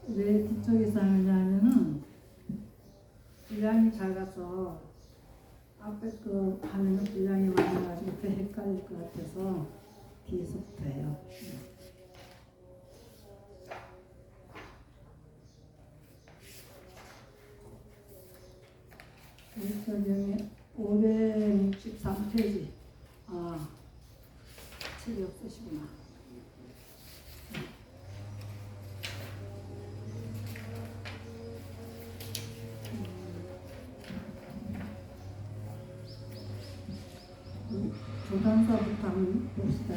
왜 뒤쪽에서 하느냐면은 분량이 작아서 앞에 거 하면은 분량이 많아가지고 더 헷갈릴 것 같아서 뒤에서부터 해요. 일서명에 563페이지. 아, 책이 없으시구나. 조단사부터 한번 봅시다.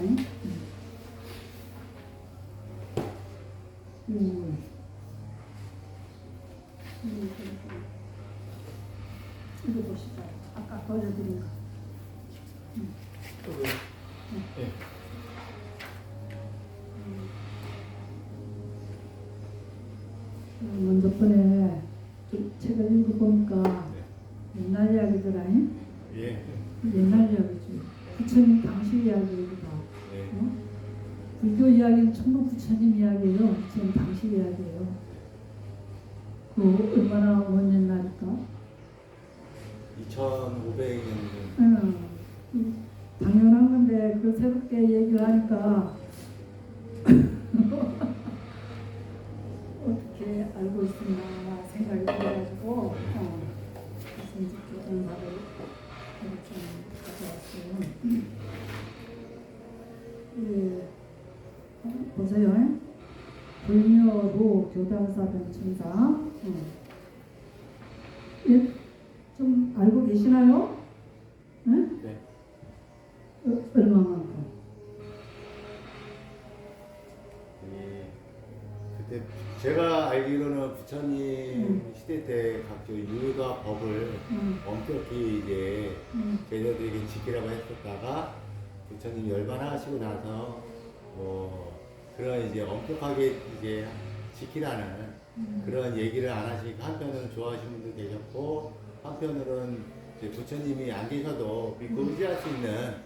이거 보시죠. 아까 보여드린 거. 네. 먼저 번에 책을 읽어보니까 옛날 이야기더라. 예. 옛날 이야기지. 부처님 당시 이야기이기도 하고. 네. 불교 이야기는 전부 부처님 이야기예요. 부처님 당시 이야기예요. 그 얼마나 먼 옛날일까? 2500년. 당연한 건데 그 새롭게 얘기를 하니까 어떻게 알고 있었나 생각이 들어가지고 그래서 이제 교단사를 좀 가져왔어요. 예, 보세요. 불묘로 교단사 변천사. 예, 좀 알고 계시나요? 네? 네. 얼마만큼? 그때 제가 알기로는 부처님 시대 때 각종 율과 법을 엄격히 이제 제자들에게 지키라고 했었다가 부처님 열반하시고 나서 뭐 그런 이제 엄격하게 이제 지키라는 그런 얘기를 안 하시고 한편으로는 좋아하시는 분도 계셨고 한편으로는 이제 부처님이 안 계셔도 믿고 의지할 수 있는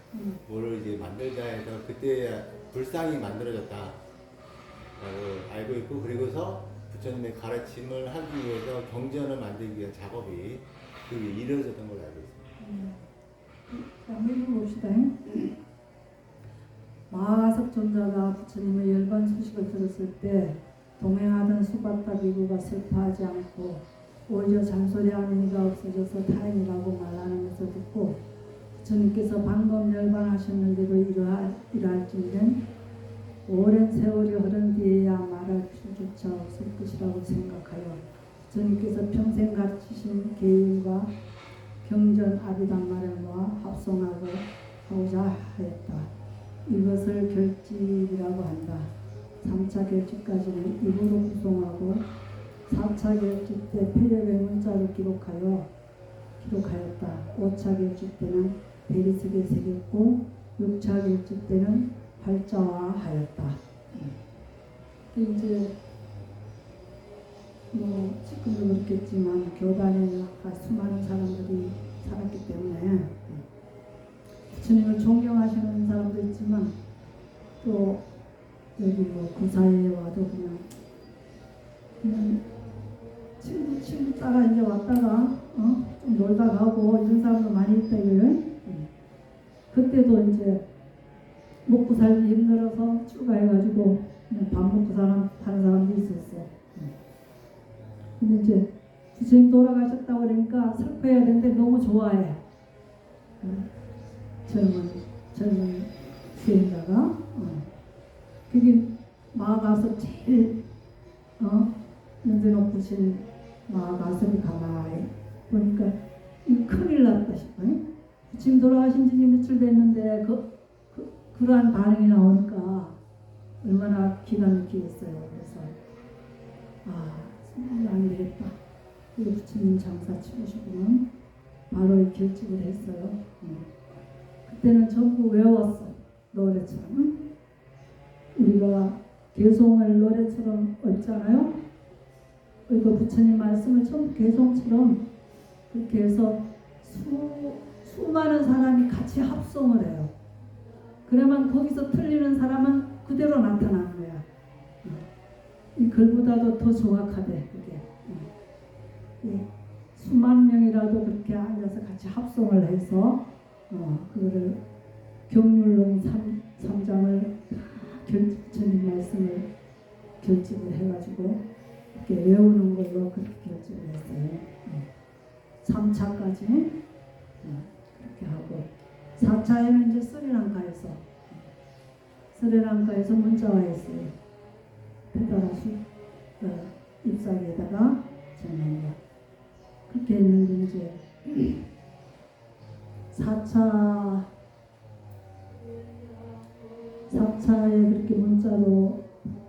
뭐를 이제 만들자 해서 그때 불상이 만들어졌다 라고 알고 있고, 그리고서 부처님의 가르침을 하기 위해서 경전을 만들기 위한 작업이 그게 이루어졌던 걸로 알고 있습니다. 한번 읽어봅시다. 마하석 존자가 부처님의 열반 소식을 들었을 때 동행하던 수바타 비구가 슬퍼하지 않고 오히려 잔소리하는 이가 없어져서 다행이라고 말하는 것을 듣고 부처님께서 방금 열반하셨는데도 이러할진된 오랜 세월이 흐른 뒤에야 말할 필요조차 없을 것이라고 생각하여 부처님께서 평생 가르치신 계율과 경전 아비담마를 모아 합성하고 하고자 하였다. 이것을 결집이라고 한다. 3차 결집까지는 입으로 구성하고 4차 결집 때 표력의 문자를 기록하였다. 5차 결집 때는 대리석에 새겼고 6차 결집 때는 활자화하였다. 이제 뭐 지금도 그렇겠지만 교단에 수많은 사람들이 살았기 때문에 부처님을 존경하시는 사람도 있지만 또 여기 뭐 구사에 와도 그냥 친구 따라 이제 왔다가 좀 놀다 가고 이런 사람도 많이 있다 이거예요. 그때도 이제 먹고 살기 힘들어서 출가해가지고 그냥 밥 먹고 사는 사람도 있었어. 근데 이제 부처님 돌아가셨다고 그러니까 슬퍼해야 되는데 너무 좋아해. 젊은 수행자가 그게 마가서 제일 연세 높으신 마가서를 가만히 보니까 이거 큰일 났다 싶어요. 지금 돌아가신 지 며칠 됐는데 그러한 반응이 나오니까 얼마나 기가 막히겠어요. 그래서 안 되겠다. 우리 부처님 장사 치우시고는 바로 이 결집을 했어요. 그때는 전부 외웠어. 노래처럼. 우리가 개송을 노래처럼 얻잖아요. 그리고 부처님 말씀을 전부 개송처럼 그렇게 해서 수많은 사람이 같이 합성을 해요. 그러면 거기서 틀리는 사람은 그대로 나타나는 거야. 이 글보다도 더 정확하대 그게. 예. 수만 명이라도 그렇게 앉아서 같이 합성을 해서 그거를 경률론 3장을 주님 말씀을 결집을 해가지고 이렇게 외우는 걸로 그렇게 결집을 했어요. 3차까지 그렇게 하고 4차에는 이제 스리랑카에서 문자와 있어요. 페다라수 잎사귀에다가 전한 거. 그렇게 했는데 이제 4차에 그렇게 문자로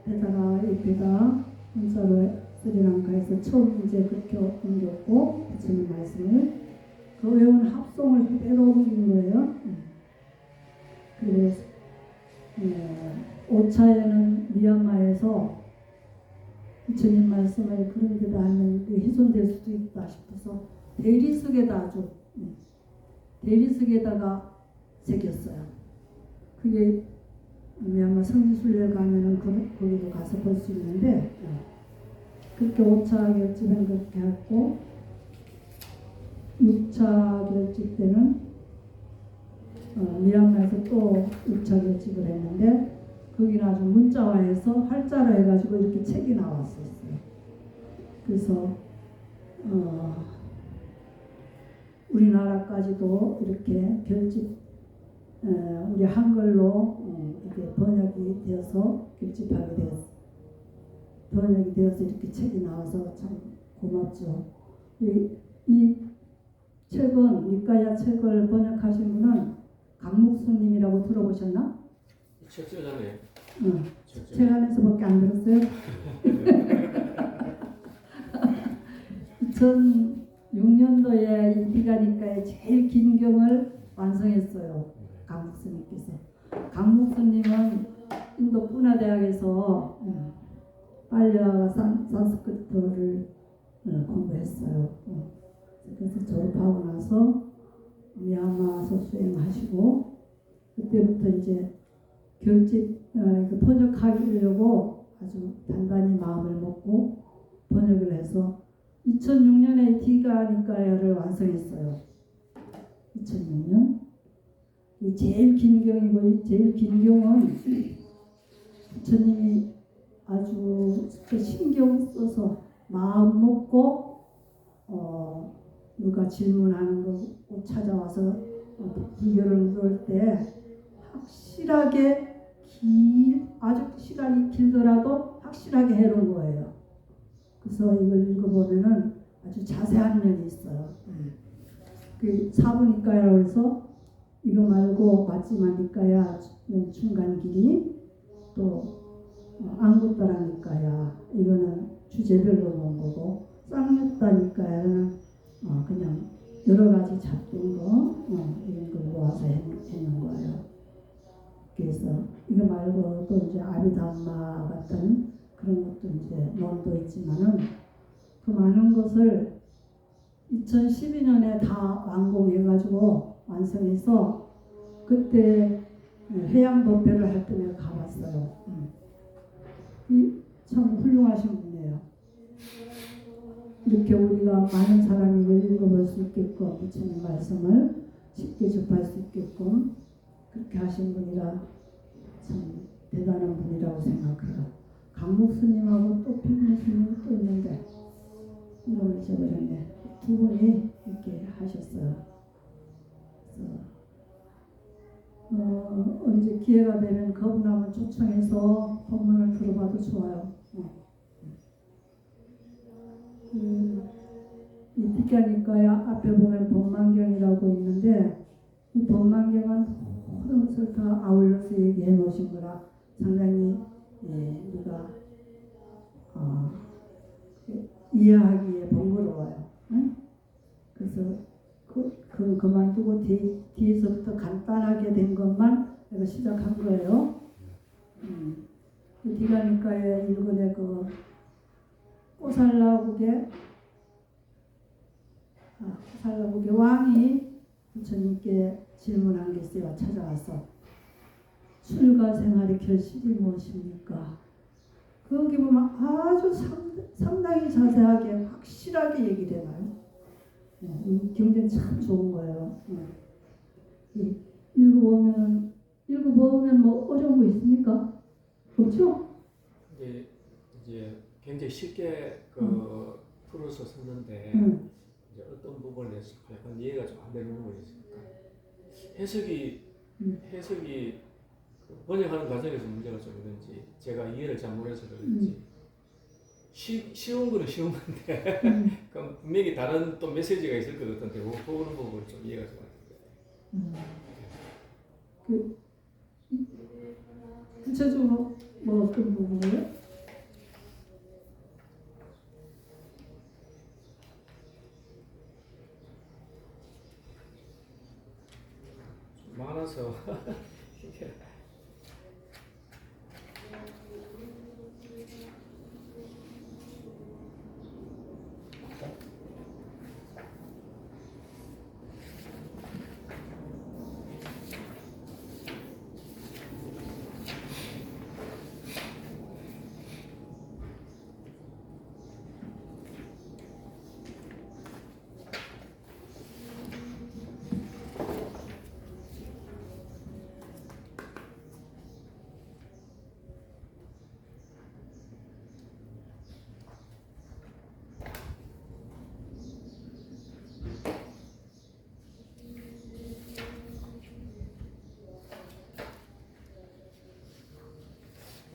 배달아 잎에다 문자로 스리랑카에서 처음 이제 그렇게 옮겼고 부처님 말씀을 그 외운 합성을 그대로 옮긴 거예요. 그리고 5차에는 미얀마에서 부처님 말씀을 그런 데다 하면 훼손될 수도 있다 싶어서 대리석에다가 새겼어요. 그게 미얀마 성지순례 가면은 거기도 가서 볼 수 있는데 그렇게 5차 결집은 그렇게 했고 6차 결집 때는 미얀마에서 또 6차 결집을 했는데 거기는 아주 문자화해서 활자로 해가지고 이렇게 책이 나왔었어요. 그래서 우리나라까지도 이렇게 결집 우리 한글로 이렇게 번역이 되어서 결집하게 되었어요. 번역이 되어서 이렇게 책이 나와서 참 고맙죠. 이 책은 니까야 책을 번역하신 분은 강묵수님이라고 들어보셨나? 책 쓰잖아요. 책 안에서밖에 안 들었어요. 2006년도에 이 비가니까의 제일 긴 경을 완성했어요. 강묵수님께서. 강묵수님은 인도 푸나 대학에서 빨리와 산스크리트를 공부했어요. 그래서 졸업하고 나서 미얀마에서 수행하시고 그때부터 이제 결집 번역하려고 아주 단단히 마음을 먹고 번역을 해서 2006년에 디가니까야를 완성했어요. 2006년. 이 제일 긴 경이고 이 제일 긴 경은 부처님이 아주 신경 써서 마음 먹고 누가 질문하는 거 찾아와서 불교를 물을 때 확실하게 아주 시간이 길더라도 확실하게 해놓은 거예요. 그래서 이걸 읽어보면은 아주 자세한 면이 있어요. 그 사부니까야라고 해서 이거 말고 맞지마니까야 중간 길이 또 앙구따라니까야 이거는 주제별로 놓은 거고 쌍육다니까야는 그냥 여러 가지 잡된 거 이런 걸 모아서 해놓은 거예요. 그래서 이거 말고 또 이제 아비담마 같은 그런 것도 이제 논도 있지만은 그 많은 것을 2012년에 다 완공해가지고 완성해서 그때 해양법회를 할 때 내가 가봤어요. 참 훌륭하신 분이에요. 이렇게 우리가 많은 사람이 이걸 읽어볼 수 있게끔 부처님 말씀을 쉽게 접할 수 있게끔 그렇게 하신 분이라 참 대단한 분이라고 생각해요. 강목스님하고 또 백무스님 또 있는데 이름을 잊어버렸네. 두 분이 이렇게 하셨어요. 그래서 언제 기회가 되면 그분하고 초청해서 법문을 들어봐도 좋아요. 이 티가니까야 앞에 보면 법만경이라고 있는데 이 법만경은 모든 것을 다 아울러서 얘기해 놓으신 거라 상당히 우리가 이해하기에 번거로워요. 응? 그래서 그만두고 뒤에서부터 간단하게 된 것만 내가 시작한 거예요. 디가니까의 일본의 그 꼬살라국의 왕이 부처님께 질문한 게 있어요. 찾아와서 출가 생활의 결실이 무엇입니까? 그 거기 보면 아주 상당히 자세하게 확실하게 얘기를 해놔요. 이 경전 참 좋은 거예요. 읽어보면 뭐 어려운 거 있습니까? 없죠? 이제 굉장히 쉽게 풀어서 썼는데 이제 어떤 부분에서 약간 이해가 좀 안 되는 부분이 있으니까 해석이 그 번역하는 과정에서 문제가 좀 있는지 제가 이해를 잘 못해서 그런지 쉬운 거는 쉬운 건데 그럼 분명히 다른 또 메시지가 있을 것 같은데 그런 부분은 좀 이해가 좀 안 돼요. 그 구체적으로 뭐 어떤 부분이에요? 많아서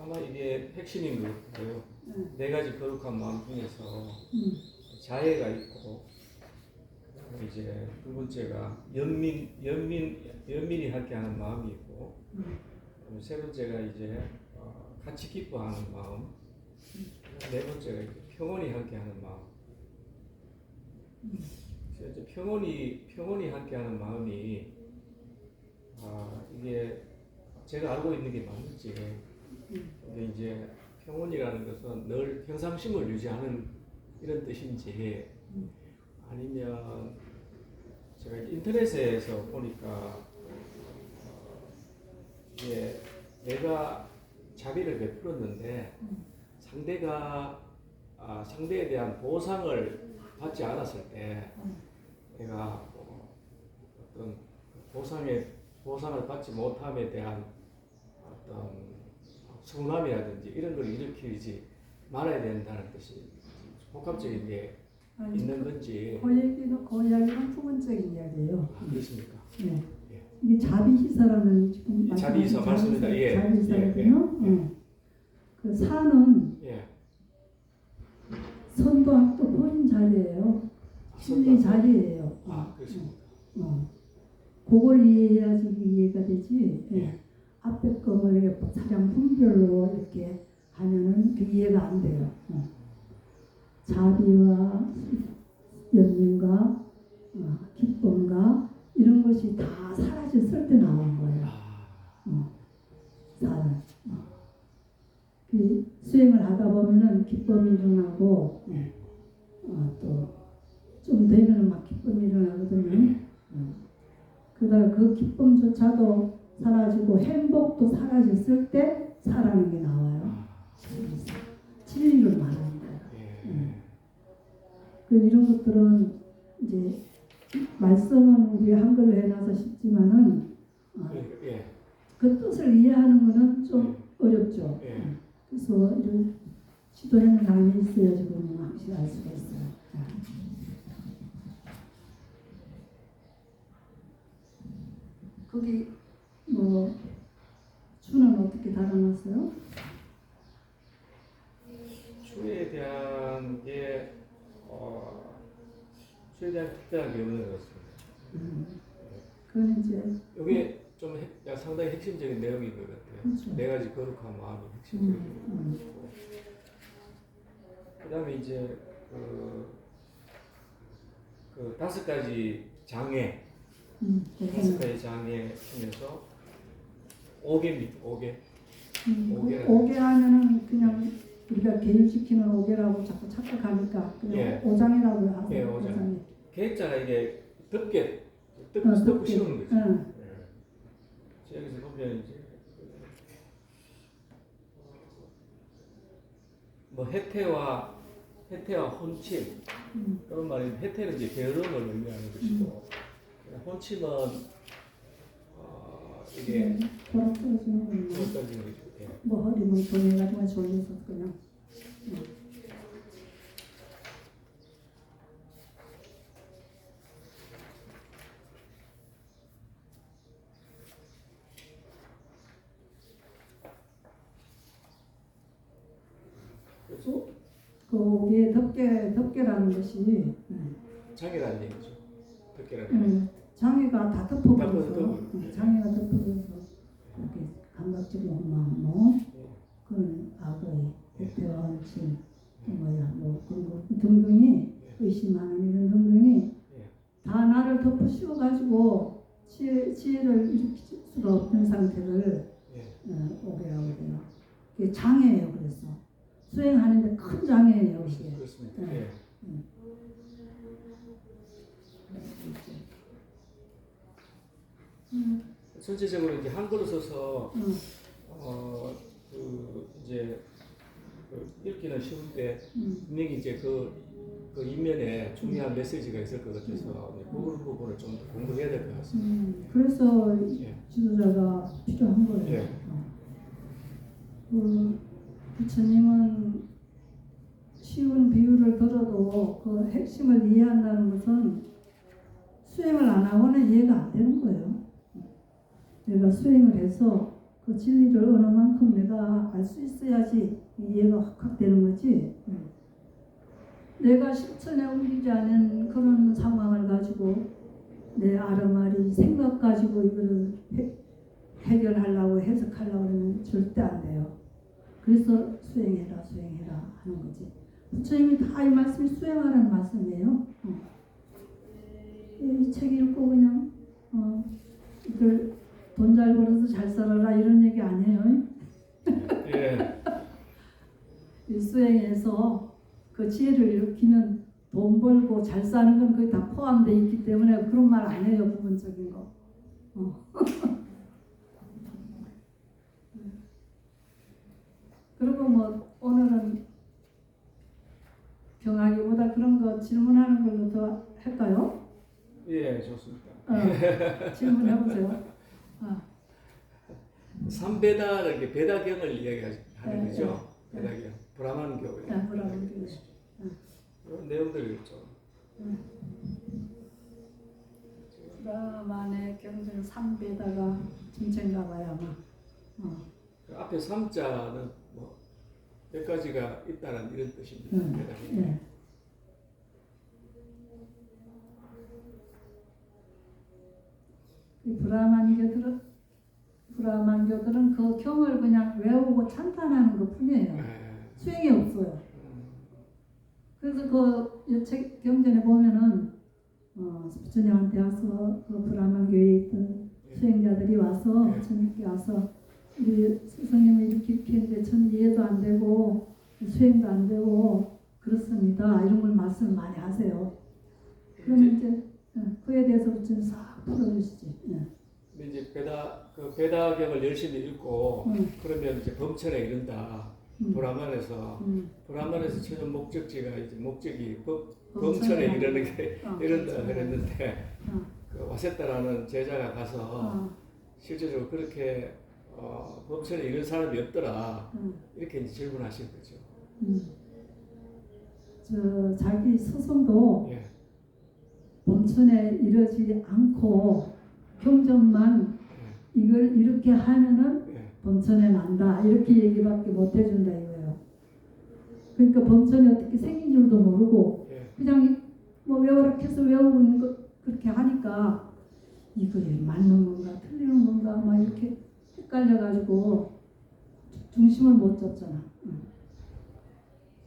아마 이게 핵심인 것 같아요. 네 가지 거룩한 마음 중에서 자애가 있고, 그다음에 이제 두 번째가 연민이 함께하는 마음이 있고, 그다음에 세 번째가 이제 같이 기뻐하는 마음, 네 번째가 이제 평온이 함께하는 마음. 그래서 이제 평온이 함께하는 마음이 이게 제가 알고 있는 게 맞는지. 근데 이제 평온이라는 것은 늘 평상심을 유지하는 이런 뜻인지 아니면 제가 인터넷에서 보니까 이게 내가 자비를 베풀었는데 상대에 대한 보상을 받지 않았을 때 내가 어떤 보상을 받지 못함에 대한 어떤 서운함이라든지 이런 걸 일으키지 말아야 된다는 뜻이 복합적인 게 있는 건지. 그 이야기는 부분적인 이야기예요. 그렇습니까? 네. 예. 이게 자비희사라는 지금 자비희사 맞습니다. 예. 자비희사거든요. 예. 그 사는 예. 선도학도 본인 자리예요. 신의 자리예요. 그렇습니다. 그걸 이해해야지 이해가 되지. 예. 앞에 거를 이렇게 차량 분별로 이렇게 하면은 그 이해가 안 돼요. 자비와 연민과 기쁨과 이런 것이 다 사라졌을 때 나온 거예요. 사는. 그 수행을 하다 보면은 기쁨이 일어나고 또 좀 되면은 막 기쁨이 일어나거든요. 그다음 그 기쁨조차도 사라지고 행복도 사라졌을 때 사라는 게 나와요. 진리를 말하는 거예요. 그 이런 것들은 이제 말씀은 우리 한글로 해놔서 쉽지만은 그 뜻을 이해하는 거는 좀 어렵죠. 그래서 이런 지도하는 사람이 있어야지 그러면 확실히 알 수가 있어요. 거기 뭐 주는 어떻게 달아놨어요? 주에 대한 게 주에 대한 특별한 게 없는 것 같습니다. 그건 이제 이게 좀 상당히 핵심적인 내용인 것 같아요. 그렇죠. 네 가지 거룩한 마음이 핵심적인 내용이고, 그다음에 이제 그 다섯 가지 장애, 다섯 가지 장애 중에서 5개입니다. 5개. 5개 하면은 그냥 우리가 계율시키는 5개라고 자꾸 착각하니까 그냥 5장이라고 하세요. 예, 5장. 계획자가 이게 덮게 씌우는 거죠. 여기서 보면 이제 뭐 해태와 혼침 그런 말이 해태는 이제 게으름을 의미하는 것이고 혼침은 이게 버럭 떨어지는 거는 떨어지는 거죠. 예. 뭐 허리 멍청해가지고 졸려서 그냥. 거기에 덮개라는 것이 장애라는 얘기죠. 덮개라는 장애가 다 덮어버려서 덮어. 장애가 덮어버려서 이렇게 감각적인 마음 그런 악의 대화 원칙 뭐야 뭐 그리고 등등이 의심하는 이런 등등이 다 나를 덮어 씌워가지고 지혜를 일으킬 수가 없는 상태를 오게 하게 돼요. 그게 장애예요. 그래서 수행하는데 큰 장애예요. 이게. 그렇습니다. 네. 예. 전체적으로 이제 한글로 써서 이제 읽기는 쉬운데 분명히 이제 그 인면에 중요한 메시지가 있을 것 같아서 그 부분을 좀 더 공부해야 될 것 같습니다. 그래서 지도자가 필요한 거예요. 예. 부처님은 쉬운 비유를 들어도 그 핵심을 이해한다는 것은 수행을 안 하고는 이해가 안 되는 거예요. 내가 수행을 해서 그 진리를 어느 만큼 내가 알 수 있어야지 이해가 확 되는 거지. 내가 실천에 옮기지 않은 그런 상황을 가지고 내 아르마리 생각 가지고 이거를 해결하려고 해석하려고 하면 절대 안 돼요. 그래서 수행해라 하는 거지. 부처님이 다 이 말씀이 수행하라는 말씀이에요. 이 책 읽고 그냥 이들 돈 잘 벌어서 잘 살아라 이런 얘기 아니에요. 예. 이 수행해서 그 지혜를 일으키면 돈 벌고 잘 사는 건 거의 다 포함되어 있기 때문에 그런 말 안 해요. 부분적인 거. 그리고 뭐 오늘은 경하기보다 그런 거 질문하는 걸로 더 할까요? 예, 좋습니다. 질문해 보세요. 삼베다를 이렇게 베다경을 이야기하는 네, 거죠. 베다경, 브라만교. 브라만교. 이런 내용들이 있죠. 브라만의 경전 3배다가 전체인가 봐요 아마. 그 앞에 3자는 뭐 몇 가지가 있다는 이런 뜻입니다. 베다경. 네. 이 브라만교들은 그 경을 그냥 외우고 찬탄하는 것 뿐이에요. 수행이 없어요. 그래서 그 책 경전에 보면은 부처님한테 와서 그 브라만교에 있던 수행자들이 와서 부처님께 와서 우리 스승님이 이렇게 했는데 전 이해도 안 되고 수행도 안 되고 그렇습니다. 이런 걸 말씀을 많이 하세요. 그러면 이제 그에 대해서 부처님 싹 풀어주시지. 근데 이제 베다경을 열심히 읽고 그러면 이제 범천에 이른다. 브라만에서 최종 목적지가 이제 목적이 범천에 이르는 게 이른다 그랬는데 그 와세타라는 제자가 가서 실제적으로 그렇게 범천에 이른 사람이 없더라 이렇게 이제 질문하신 거죠. 저 자기 스승도 범천에 이르지 않고 경전만 이걸 이렇게 하면은 범천에 난다 이렇게 얘기밖에 못 해준다 이거예요. 그러니까 범천이 어떻게 생긴 줄도 모르고 그냥 뭐 외워라 해서 외우는 거 그렇게 하니까 이거에 맞는 건가 틀리는 건가 막 이렇게 헷갈려가지고 중심을 못 잡잖아.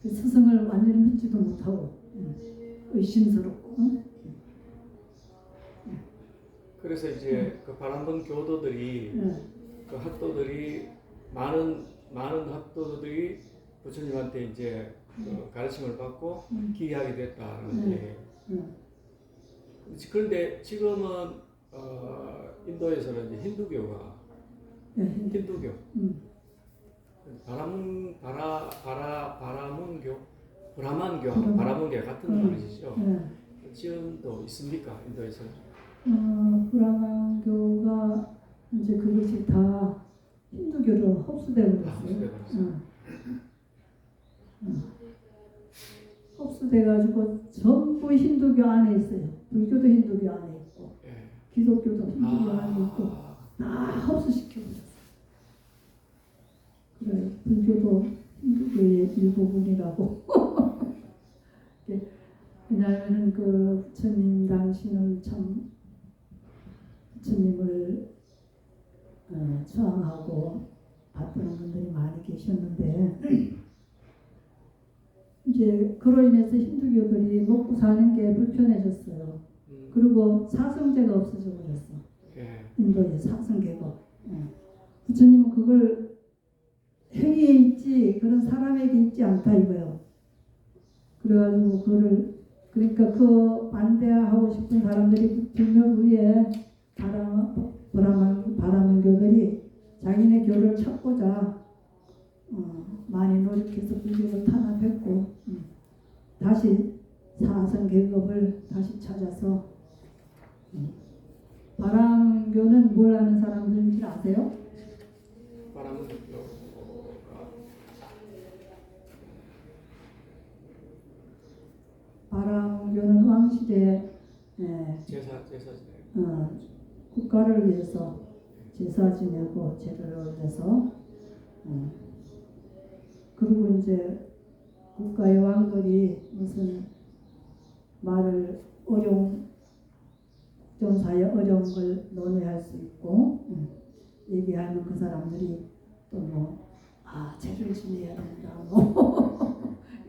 그 스승을 완전히 믿지도 못하고 의심스럽고. 그래서 이제 그 바람번 교도들이 그 학도들이 많은 학도들이 부처님한테 이제 그 가르침을 받고 기하게 됐다는 얘기예요. 그런데 지금은 인도에서는 이제 힌두교 바라문교 같은 노릇이죠. 네. 지금도 있습니까? 인도에서? 브라만교가 이제 그것이 다 힌두교로 흡수되고 있어요. 흡수돼가지고 전부 힌두교 안에 있어요. 불교도 힌두교 안에 있고, 예. 기독교도 힌두교 안에 있고, 다 흡수시켜버렸어요. 그래, 불교도 힌두교의 일부분이라고. 왜냐하면 그 부처님 당신을 참 부처님을 저항하고 받드는 분들이 많이 계셨는데 이제 그로 인해서 힌두교들이 먹고 사는 게 불편해졌어요. 그리고 사성제가 없어져 버렸어. 예. 인도의 사성계급. 부처님은 그걸 행위에 있지 그런 사람에게 있지 않다 이거예요. 그래가지고 그러니까 그 반대하고 싶은 사람들이 불멸 후에 바라문교들이 자기네 교를 찾고자 많이 노력해서 불교를 탄압했고 다시 사성 계급을 다시 찾아서 바라문교는 뭘 하는 사람들인지 아세요? 바라문교는 왕실의 제사 국가를 위해서 제사 지내고 제를 올려서 그리고 이제 국가의 왕들이 무슨 말을 정사의 어려운 걸 논의할 수 있고 얘기하면 그 사람들이 또 제를 지내야 된다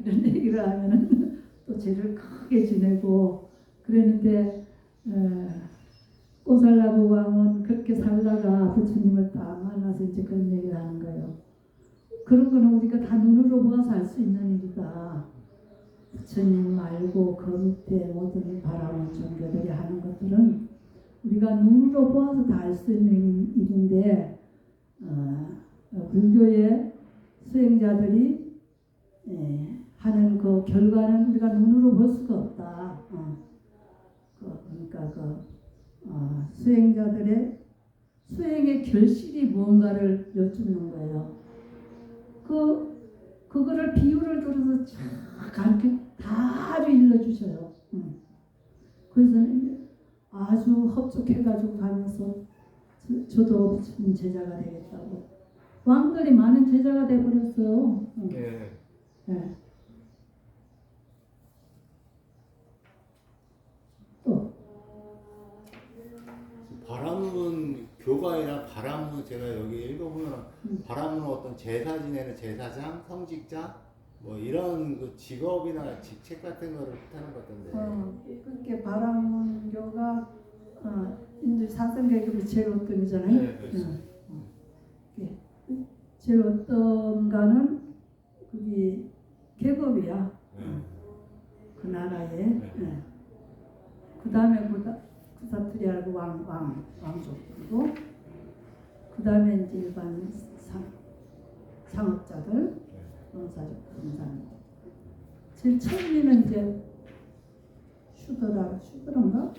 이런 얘기를 하면은 또 제를 크게 지내고 그랬는데 꼬살라부 왕은 그렇게 살다가 부처님을 딱 만나서 이제 그런 얘기를 하는 거예요. 그런 거는 우리가 다 눈으로 보아서 알 수 있는 일이다. 부처님 말고 그 밑에 모든 바라온 종교들이 하는 것들은 우리가 눈으로 보아서 다 알 수 있는 일인데 불교의 수행자들이 하는 그 결과는 우리가 눈으로 볼 수가 없다. 그러니까 수행자들의 수행의 결실이 무언가를 여쭙는 거예요. 그거를 비유를 들어서 다 아주 일러주셔요. 그래서 아주 흡족해가지고 가면서 저도 무슨 제자가 되겠다고. 왕들이 많은 제자가 돼버렸어요. 예. 네. 또 바람은 교가 아니라 바람은 제가 여기 읽어보면 바람은 어떤 제사 지내는 제사장, 성직자 뭐 이런 그 직업이나 직책 같은 거를 뜻하는 것 같던데. 그렇게 바라문교가 인도 사성계급이 제일 어떤이잖아요. 네, 그렇습니다. 제일 어떤가는 그게 계급이야. 그 나라에. 그 다음에 구사트리아고 왕족이고 그 다음에 이제 일반 상업자들, 농사족, 공산. 제일 처음에는 이제 슈드라인가?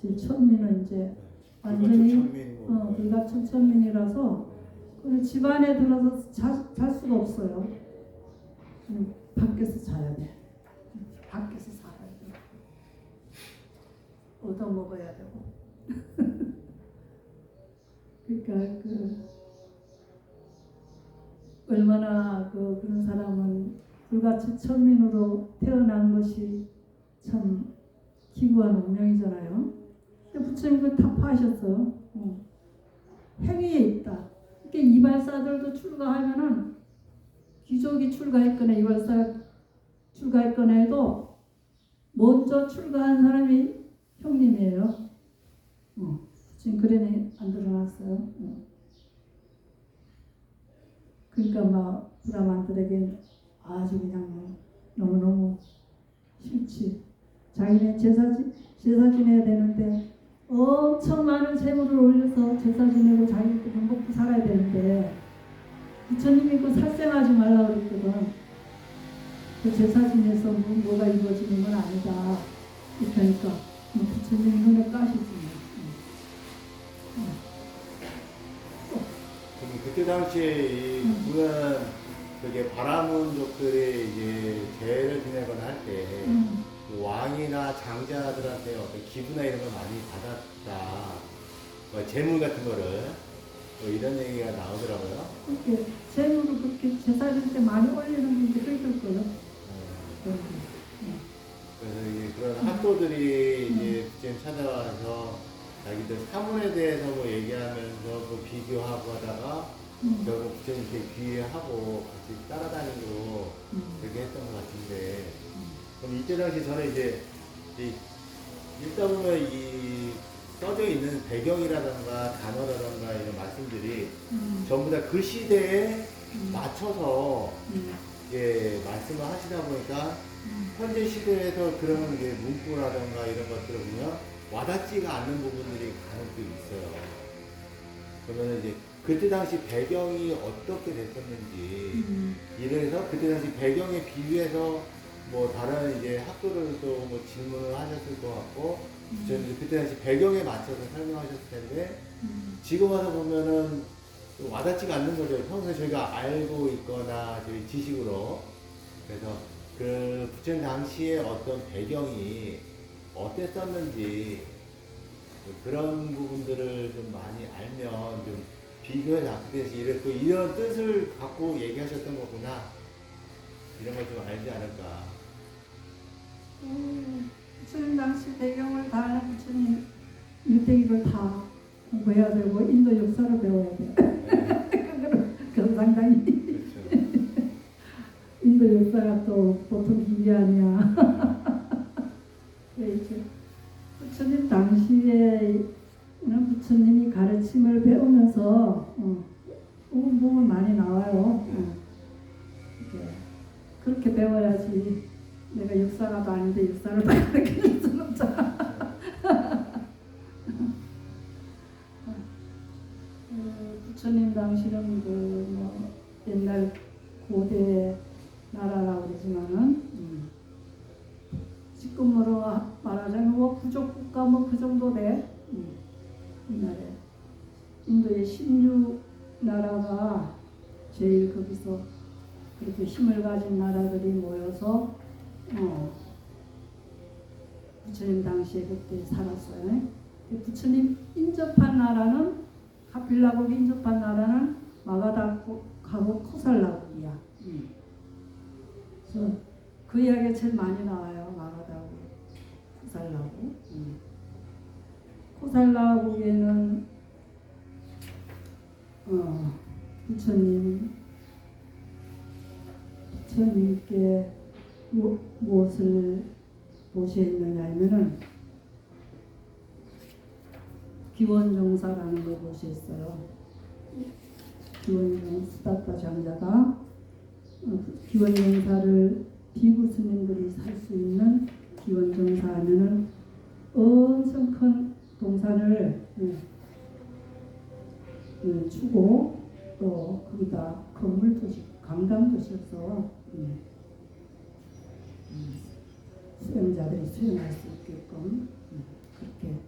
제일 처음에는 이제 완전히 불가천민이라서 집안에 들어서 잘 수가 없어요. 밖에서 자야 돼. 밖에서 살아야 돼. 얻어 먹어야 되고. 그러니까 얼마나 그런 사람은 불같이 천민으로 태어난 것이 참 기구한 운명이잖아요. 부처님 그 타파하셨어요. 행위에 있다. 이렇게 이발사들도 출가하면은 귀족이 출가했거나 이발사 출가했거나 해도 먼저 출가한 사람이 형님이에요. 지금 그래는 안 드러났어요. 그러니까 막 브라만들에게 아주 그냥 너무너무 싫지. 자기네 제사 지내야 되는데 엄청 많은 재물을 올려서 제사 지내고 자기들은 먹고 살아야 되는데 부처님이 그 살생하지 말라 그랬거든. 그 제사 지내서 뭐가 이루어지는 건 아니다. 그러니까 부처님 눈에 까시지. 그럼 그때 당시에 이 그런 그게 바라문족들이 이제 제를 지내거나 할 때 왕이나 장자들한테 어떤 기부나 이런 걸 많이 받았다. 뭐 재물 같은 거를 뭐 이런 얘기가 나오더라고요. 그렇게 재물을 그렇게 제사 지낼 때 많이 올리는 분들이 있을 거예요. 그래서 이제 그런 학도들이 이제 부처님 찾아와서 자기들 사문에 대해서 뭐 얘기하면서 뭐 비교하고 하다가 결국 부처님 이렇게 귀하고 같이 따라다니고 그렇게 했던 것 같은데, 그럼 이때 당시 저는 이제 읽다 보면 이 써져 있는 배경이라던가 단어라던가 이런 말씀들이 전부 다 그 시대에 맞춰서 이제 말씀을 하시다 보니까 현재 시대에서 그런 이제 문구라던가 이런 것들을 보면 와닿지가 않는 부분들이 간혹 있어요. 그러면 이제 그때 당시 배경이 어떻게 됐었는지, 이래서 그때 당시 배경에 비유해서 뭐 다른 이제 학도들도 뭐 질문을 하셨을 것 같고, 저는 그때 당시 배경에 맞춰서 설명하셨을 텐데, 지금 와서 보면은 와닿지가 않는 거죠. 평소에 저희가 알고 있거나 저희 지식으로. 그래서 그 부처님 당시에 어떤 배경이 어땠었는지 그런 부분들을 좀 많이 알면 좀 비교해서 그때시 이랬고 이런 뜻을 갖고 얘기하셨던 거구나, 이런 걸 좀 알지 않을까. 부처님 당시 배경을 다 아는 부처님 일대기를 다 공부해야 되고 인도 역사를 배워야 돼. 그건 상당히 그렇죠. 인도 역사가 또 보통 길이 아니야. 이제 부처님 당시에는 부처님이 가르침을 배우면서 부분 많이 나와요. 이렇게 그렇게 배워야지. 내가 역사가도 아닌데 역사를 가르칠 수는 없잖아. 부처님 당시는 뭐 옛날 고대 나라라고 그러지만은 지금으로 말하자면 뭐 부족 국가 뭐 그 정도 돼. 옛날에 인도의 16나라가 제일 거기서 그렇게 힘을 가진 나라들이 모여서 부처님 당시에 그때 살았어요. 부처님 인접한 나라는 가필라국 인접한 나라는 마가다국하고 코살라국이야. 그래서 그 이야기가 제일 많이 나와요. 마가다국, 코살라국. 코살라국에는 부처님께 무엇을 모시했느냐 하면은 기원정사라는 걸 모시했어요. 기원정 수다타 장자가 기원정사를 비구 스님들이 살 수 있는 기원정사 하면은 엄청 큰 동산을 주고 또 거기다 건물도 짓고 강당도 짓어서 수행자들이 수행할 수 있게끔 그렇게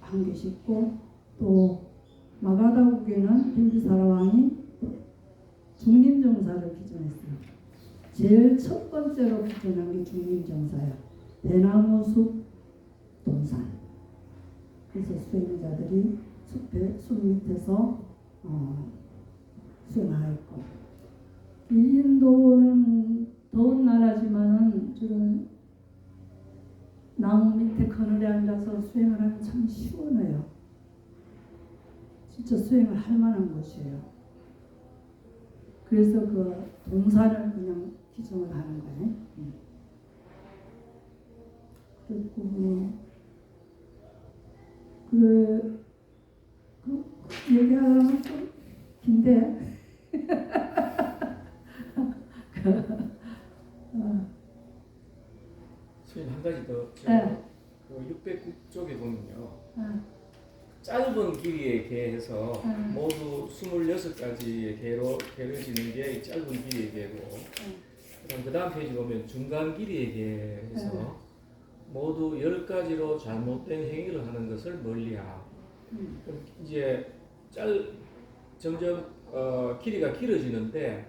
한 게 있고, 또 마가다국에는 빈비사라 왕이 중림정사를 기증했어요. 제일 첫 번째로 기증한 게 중림정사야. 대나무숲 동산. 그래서 수행자들이 숲 밑에서 수행하였고, 이 인도는 더운 나라지만은 저런 나무 밑에 그늘에 앉아서 수행을 하면 참 시원해요. 진짜 수행을 할 만한 곳이에요. 그래서 그 동산을 그냥 기증을 하는 거예요. 그리고 그 얘기하려면 좀 긴데 선생님 한 가지 더. 네. 그 600국 쪽에 보면요. 짧은 길이의 개에서 모두 26가지의 개로 개려지는 게 이 짧은 길이의 개고, 그럼 그 다음 페이지 보면 중간 길이의 개에서 모두 10가지로 잘못된 행위를 하는 것을 멀리하라. 그럼 이제 점점 길이가 길어지는데,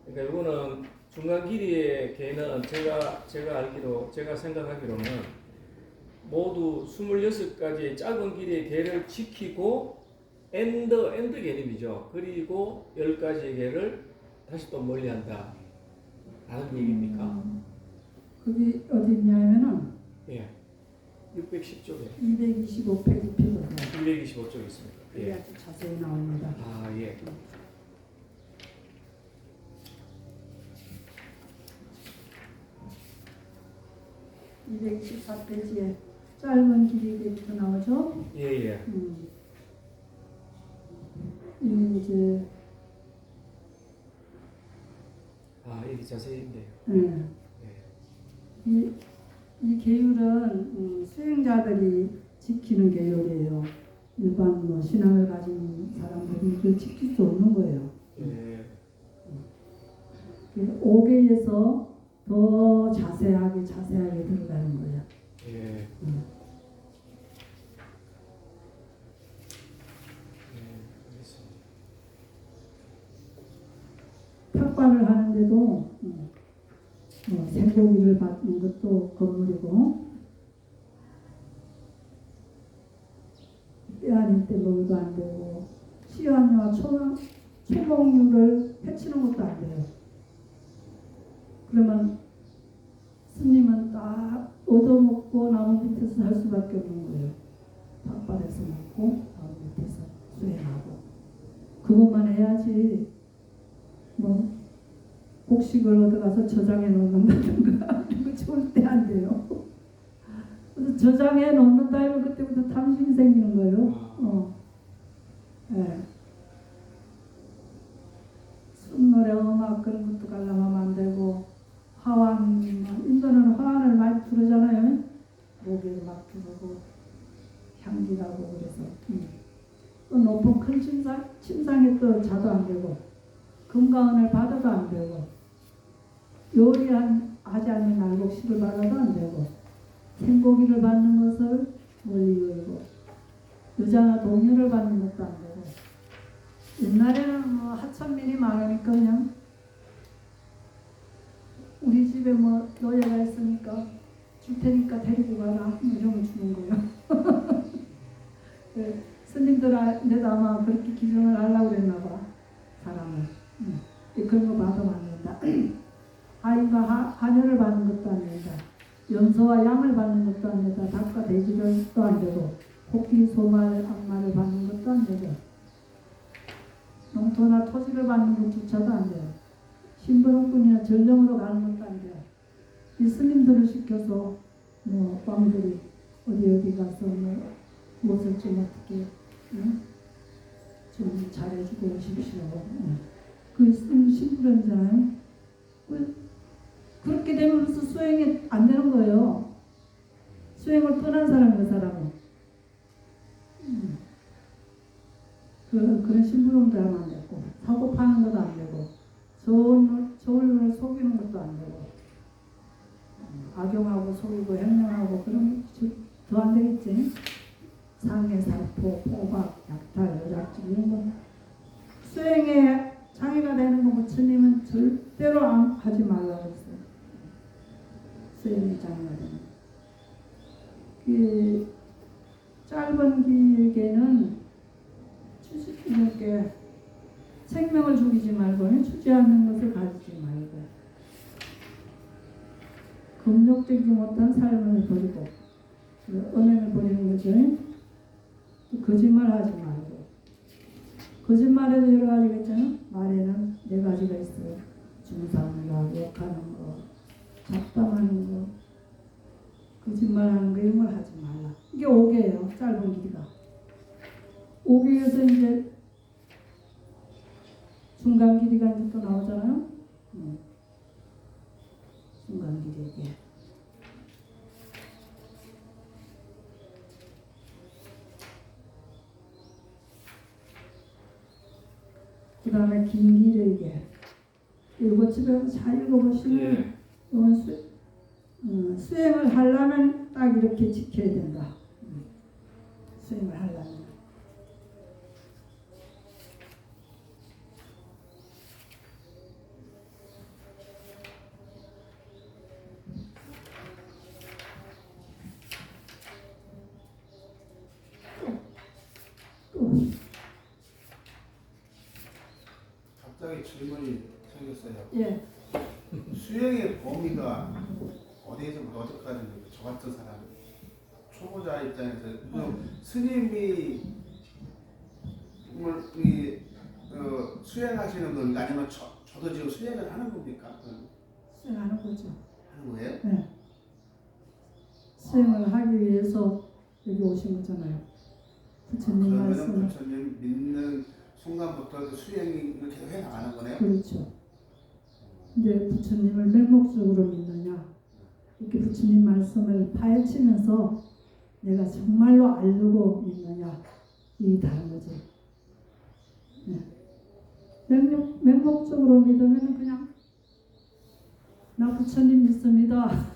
그러니까 이거는 중간 길이의 개는 제가 알기로, 제가 생각하기로는 모두 26가지의 짧은 길이의 개를 지키고 엔드 개념이죠. 그리고 10가지의 개를 다시 또 멀리한다 라는 얘기입니까? 그게 어디 있냐면은 예. 610쪽에 225페이지 피고요. 225쪽에 있습니다. 그게 예. 아주 자세히 나옵니다. 아, 예. 이 224페이지에 짧은 길이가 나오죠. 예, 예. 이 이제 아, 여기 자세히 있네요. 예. 예. 이 계율은 수행자들이 지키는 계율이에요. 일반 뭐 신앙을 가진 사람들이 이걸 지킬 수 없는 거예요. 예. 그래서 5계에서 더 자세하게 들어가는 거예요. 예. 알겠습니다. 탁발을 하는데도 생고기를 받는 것도 건물이고, 뼈아닐 때 먹어도 안 되고, 씨앗류와 초목류를 해치는 것도 안 돼요. 그러면 스님은 딱 얻어먹고 나무 밑에서 살 수밖에 없는 거예요. 탁발에서 먹고 나무 밑에서 수행하고, 그것만 해야지. 뭐 곡식을 얻어가서 저장해 놓는다든가 이거 절대 안 돼요. 그래서 저장해 놓는다 하면 그때부터 탐심이 생기는 거예요. 예. 순노래 음악 그런 것도 관람하면 안 되고, 화환, 인도는 화환을 많이 부르잖아요. 목에 막 부르고 향기라고 그래서 또 높은 큰 침상에 또 자도 안 되고, 금가은을 받아도 안 되고, 요리하지 않는 날곡식을 받아도 안 되고, 생고기를 받는 것을 멀리 여기고, 여자나 동요를 받는 것도 안 되고. 옛날에는 뭐 하천민이 많으니까 그냥 우리 집에 뭐 노예가 있으니까 줄 테니까 데리고 가라 이런 걸 주는 거예요. 스님들한테도 아마 그렇게 기증을 하려고 그랬나 봐, 사람을. 그런 거 받으면 안 된다. 하인과 하녀를 받는 것도 안 된다. 염소와 양을 받는 것도 안 된다. 닭과 돼지도 안 되고, 토끼, 소말, 악마를 받는 것도 안 되고, 농토나 토지를 받는 것조차도 안 돼요. 신부름꾼이나 전령으로 가는 것도 안 돼요. 이 스님들을 시켜서 뭐 왕들이 어디 가서 뭐 무엇을 좀 어떻게 좀 잘해주고 오십시오. 그 신부름이잖아요. 그렇게 되면서 수행이 안 되는 거예요. 수행을 떠난 사람, 그 사람은. 그런 신부름도 하면 안 되고, 사고 파는 것도 안 되고, 좋은 눈을 속이는 것도 안 되고, 악용하고 속이고 횡령하고 그런 더 안 되겠지. 상해, 살포, 포박, 약탈, 여작질 이런 거 수행에 장애가 되는 거 부처님은 절대로 하지 말라고 했어요. 수행에 장애가 되는 거. 그 짧은 길게는 이렇게 생명을 죽이지 말고 주지 않는 것을 가지지 말고, 금욕되지 못한 삶을 버리고, 언행을 버리는 거죠. 또 거짓말하지 말고, 거짓말에도 여러 가지가 있잖아요. 말에는 4가지가 있어요. 중상을 하고, 욕하는 거, 잡담하는 거, 거짓말하는 거, 이런 걸 하지 말라. 이게 5개예요. 짧은 길이가. 5개에서 이제 중간 길이가 이제 또 나오잖아요. 중간 길이 이게. 다음에 김기르에게 이거 집에 가서 잘 읽어보시면 예. 이건 수행을 하려면 딱 이렇게 지켜야 된다. 수행을 하려면. 또 갑자기 질문이 생겼어요. 예. 수행의 범위가 어디에서부터 어디까지 있는데 저 같은 사람 초보자 입장에서 그럼 스님이 수행하시는 겁니까? 아니면 저도 지금 수행을 하는 겁니까? 수행하는 거죠. 하는 거예요? 네. 수행을 하기 위해서 여기 오신 거잖아요. 부처님 그러면 말씀을. 부처님 믿는 순간부터 그 수행이 이렇게 해 나가는 거네요? 그렇죠. 근데 부처님을 맹목적으로 믿느냐, 이렇게 부처님 말씀을 파헤치면서 내가 정말로 알고 믿느냐, 이 다른 거죠. 네. 맹목적으로 믿으면 그냥 나 부처님 믿습니다,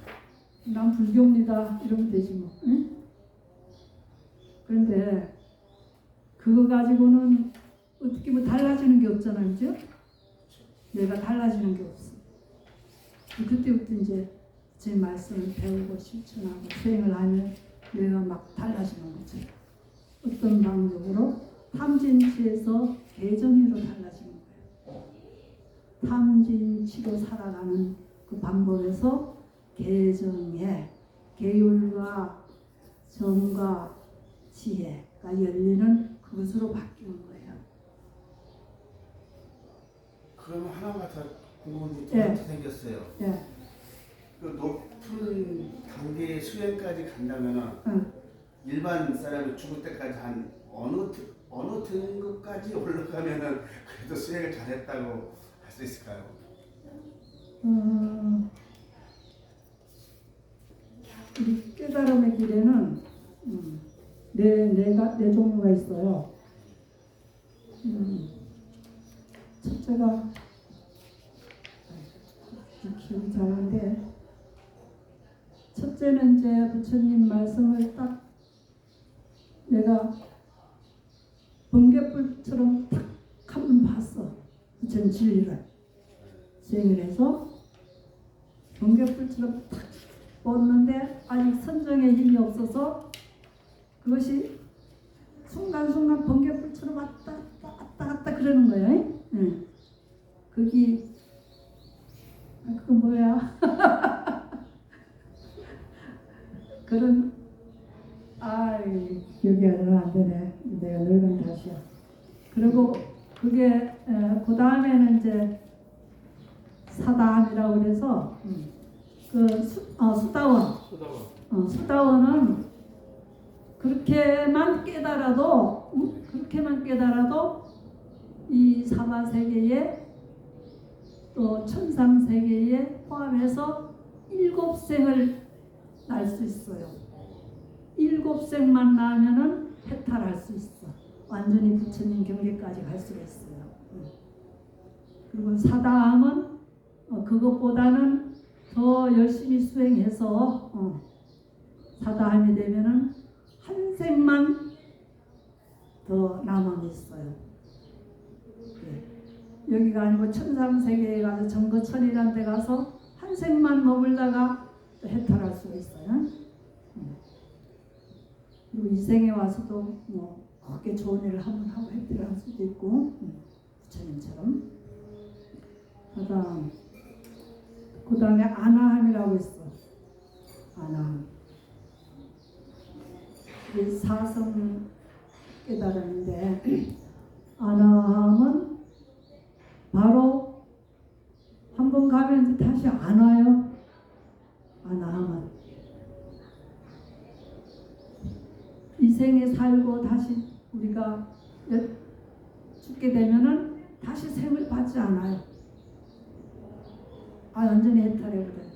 난 불교입니다 이러면 되지 뭐. 응? 그런데 그거 가지고는 어떻게 뭐 달라지는 게 없잖아요, 그죠? 내가 달라지는 게 없어. 그때부터 이제 제 말씀을 배우고 실천하고 수행을 하면 내가 막 달라지는 거죠. 어떤 방법으로? 탐진치에서 개정으로 달라지는 거예요. 탐진치로 살아가는 그 방법에서 개정에 계율과 정과 지혜가 열리는 그것으로 바뀌는 거예요. 그러면 하나가 더 궁금한 게 네. 생겼어요. 예. 그 높은 단계의 수행까지 간다면은 응. 일반 사람이 죽을 때까지 한 어느 등급까지 올라가면은 그래도 수행을 잘했다고 할 수 있을까요? 우리 깨달음의 길에는 네 종류가 있어요. 첫째가 기억이 잘 안 돼. 첫째는 이제 부처님 말씀을 딱 내가 번개불처럼 탁 한번 봤어. 부처님 진리를 수행을 해서 번개불처럼 탁 봤는데 아직 선정의 힘이 없어서 그것이 순간순간 번개불처럼 왔다 갔다 그러는 거예요. 응. 그게 그건 뭐야? 그런 기억이 안 되네. 내가 늙은 탓이야. 그리고 그게 그 다음에는 이제 사다함이라고 그래서 수다원. 수다원은 그렇게만 깨달아도 이 사바세계에 또 천상세계에 포함해서 7생을 날 수 있어요. 7생만 나면은 해탈할 수 있어. 완전히 부처님 경계까지 갈 수가 있어요. 그리고 사다함은 그것보다는 더 열심히 수행해서 사다함이 되면은 한 생만 더 남아 있어요. 여기가 아니고 천상세계에 가서 정거천이라는 데 가서 한 생만 머물다가 또 해탈할 수가 있어요. 그리고 이 생에 와서도 뭐 그렇게 좋은 일을 한번 하고 해탈할 수도 있고 부처님처럼. 그 다음에 아나함이라고 있어. 아나함. 이게 사성 깨달음인데 아나함은 바로 한 번 가면 다시 안 와요. 아나함은 이 생에 살고 다시 우리가 죽게 되면은 다시 생을 받지 않아요. 완전히 해탈해버려요.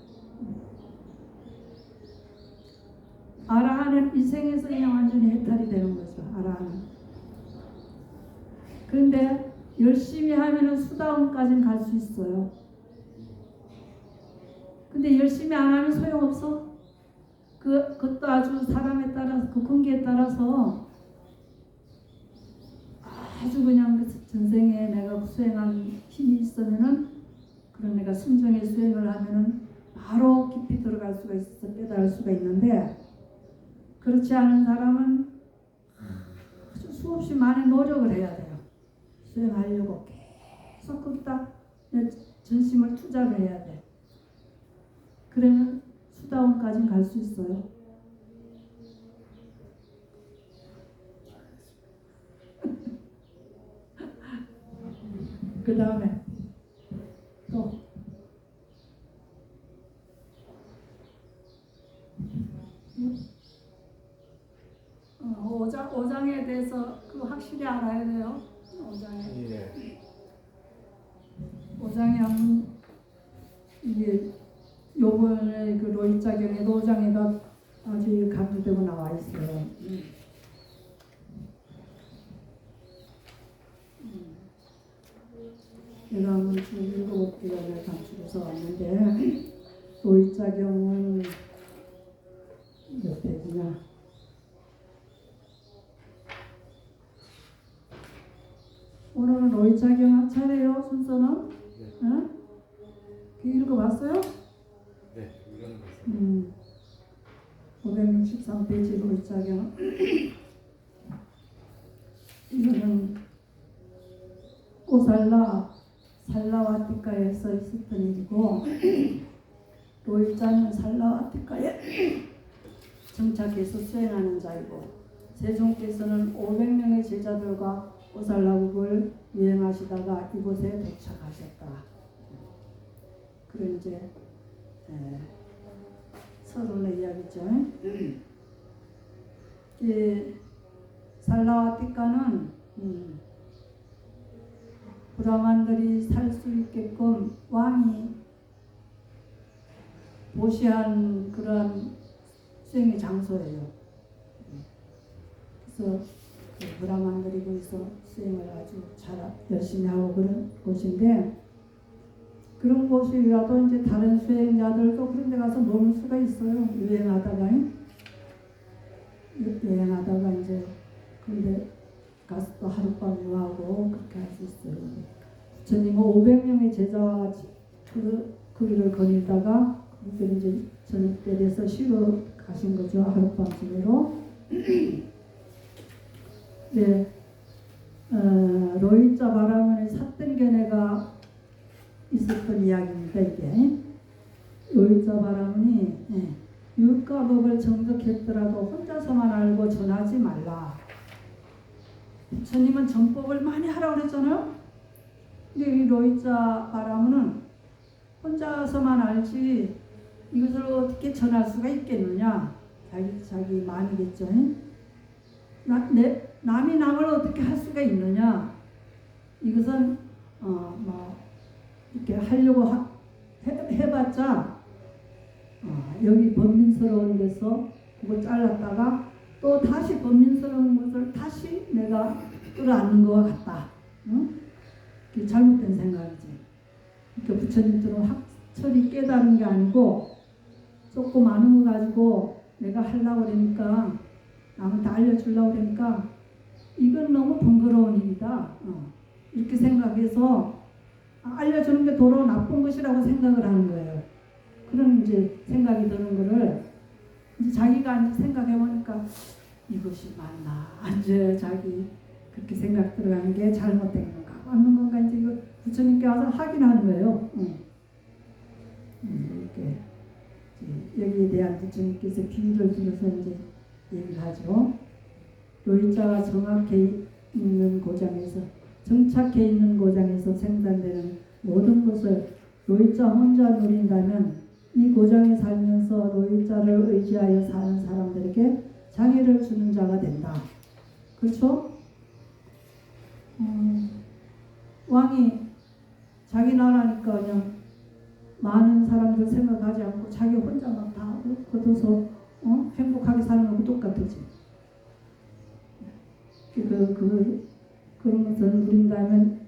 아라한은 이 생에서 그냥 완전히 해탈이 되는 거죠. 아라한은. 그런데 열심히 하면은 수다원까지는 갈 수 있어요. 근데 열심히 안 하면 소용없어. 그것도 아주 사람에 따라서, 그 관계에 따라서 아주 그냥 그 전생에 내가 수행한 힘이 있으면은, 그런 내가 순정의 수행을 하면은 바로 깊이 들어갈 수가 있어, 깨달을 수가 있는데, 그렇지 않은 사람은 아주 수없이 많은 노력을 해야 돼요. 수행하려고 계속 거기다 내 전심을 투자를 해야 돼. 그러면 수다원까지는 갈 수 있어요. 그 다음에 또 오장에 대해서 그 확실히 알아야 돼요. 오장에. 예. 오장에 하면 이게 요번에 그 로익자경에도 오장에가 아주 강조되고 나와 있어요. 내가 한번 지금 7개월을 감축해서 왔는데, 로익자경은 몇 페이지냐? 오늘은 로익자경 한 차례요, 순서는? 네. 응? 읽어봤어요? 네, 이거는 563페이지 로익자경. 이거는 오살라 살라와티카에 써 있었던 일이고, 로익자는 살라와티카에 정착해서 수행하는 자이고, 세종께서는 500명의 제자들과 오살라국을 여행하시다가 이곳에 도착하셨다. 그런 이제 서론의 이야기죠. 이 살라와티카는 브라만들이 살 수 있게끔 왕이 보시한 그런 수행의 장소예요. 그래서 그 브라만들이 거기서 수행을 아주 잘 열심히 하고 그런 곳인데, 그런 곳이라도 이제 다른 수행자들도 그런 데 가서 머물 수가 있어요. 여행하다가 이제 그런데 가서 또 하룻밤 유하고 그렇게 할 수 있어요. 부처님은 500명의 제자와 같이 그 길을 거닐다가 그들 이제 저녁 때 돼서 쉬러 가신 거죠. 하룻밤 지내러. 네, 로이자 바라문의 삿등견해가 있었던 이야기입니다. 이게 로이자 바라문이 율가법을 정득했더라도 혼자서만 알고 전하지 말라. 부처님은 정법을 많이 하라고 그랬잖아요. 근데 이 로이자 바라문은 혼자서만 알지 이것을 어떻게 전할 수가 있겠느냐. 자기 마음이겠죠. 남이 남을 어떻게 할 수가 있느냐. 이것은 뭐 이렇게 하려고 해봤자 여기 번민스러운 데서 그거 잘랐다가 또 다시 번민스러운 것을 다시 내가 끌어안는 것과 같다. 응? 그게 잘못된 생각이지. 그러니까 부처님처럼 확철이 깨달은 게 아니고 조금 아는 거 가지고 내가 하려고 그러니까 남한테 알려주려고 그러니까 이건 너무 번거로운 일이다. 이렇게 생각해서 알려주는 게 도로 나쁜 것이라고 생각을 하는 거예요. 그런 이제 생각이 드는 거를 이제 자기가 이제 생각해 보니까 이것이 맞나? 이제 자기 그렇게 생각 들어가는 게 잘못된 건가? 맞는 건가? 이제 이거 부처님께 와서 확인하는 거예요. 이렇게 여기에 대한 부처님께서 비유를 들어서 이제 얘기를 하죠. 로이자가 정착해 있는 고장에서 생산되는 모든 것을 로이자 혼자 누린다면 이 고장에 살면서 로이자를 의지하여 사는 사람들에게 장애를 주는 자가 된다. 그렇죠? 왕이 자기 나라니까 그냥 많은 사람들 생각하지 않고 자기 혼자만 다 거둬서 행복하게 사는 거하고 똑같지. 그런 것을 누린다면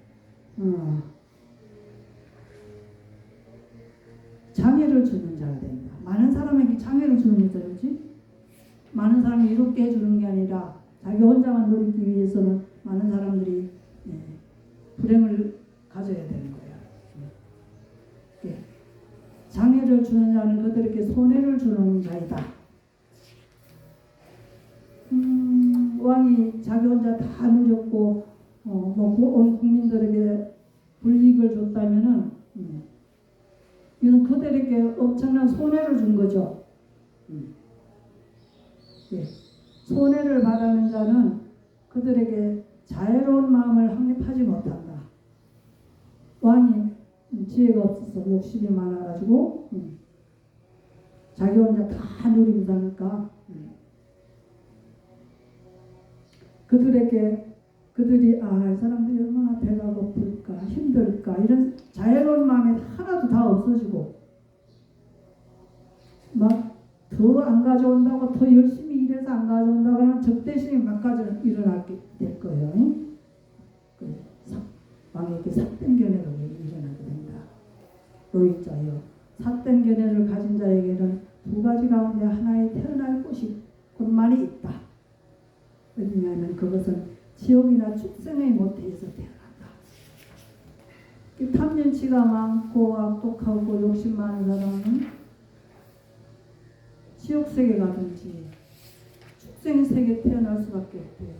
장애를 주는 자가 된다. 많은 사람에게 장애를 주는 자지. 많은 사람이 이롭게 해주는 게 아니라 자기 혼자만 누리기 위해서는 많은 사람들이 불행을 가져야 되는 거야. 장애를 주는 자는 그들에게 손해를 주는 자이다. 왕이 자기 혼자 다 누렸고 온 국민들에게 불이익을 줬다면은 이건 그들에게 엄청난 손해를 준 거죠. 손해를 바라는 자는 그들에게 자애로운 마음을 확립하지 못한다. 왕이 지혜가 없어서 욕심이 많아가지고 자기 혼자 다 누리고 사니까 그들이 이 사람들이 얼마나 배가 고플까 힘들까 이런 자애로운 마음이 하나도 다 없어지고 막 더 안 가져온다고 더 열심히 일해서 안 가져온다고 하는 적대심이 막 일어나게 될 거예요. 왕에게 삿된 견해가 일어나게 된다. 노이자여 삿된 견해를 가진 자에게는 두 가지 가운데 하나에 태어날 곳이 곧만이 있다. 왜냐하면 그것은 지옥이나 축생의 모태에서 태어난다. 탐진치가 많고 악독하고 욕심 많은 사람은 지옥세계 가든지 축생세계 태어날 수밖에 없대요.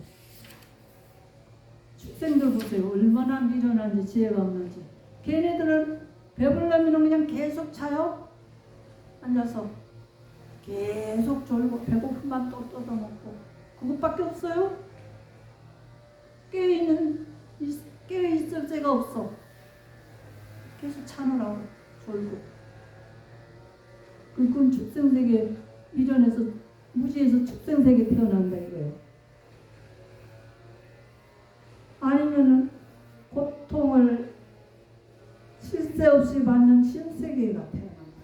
축생들 보세요. 얼마나 미련한지 지혜가 없는지. 걔네들은 배불러면 그냥 계속 차요. 앉아서 계속 졸고 배고픔만 또 뜯어먹고 그것밖에 없어요. 깨어있을 새가 없어. 계속 차느라고 졸고. 그건 축생세계 미련해서 무지해서 축생세계 태어난다 이거예요. 아니면은 고통을 쉴 새 없이 받는 신세계가 태어난다.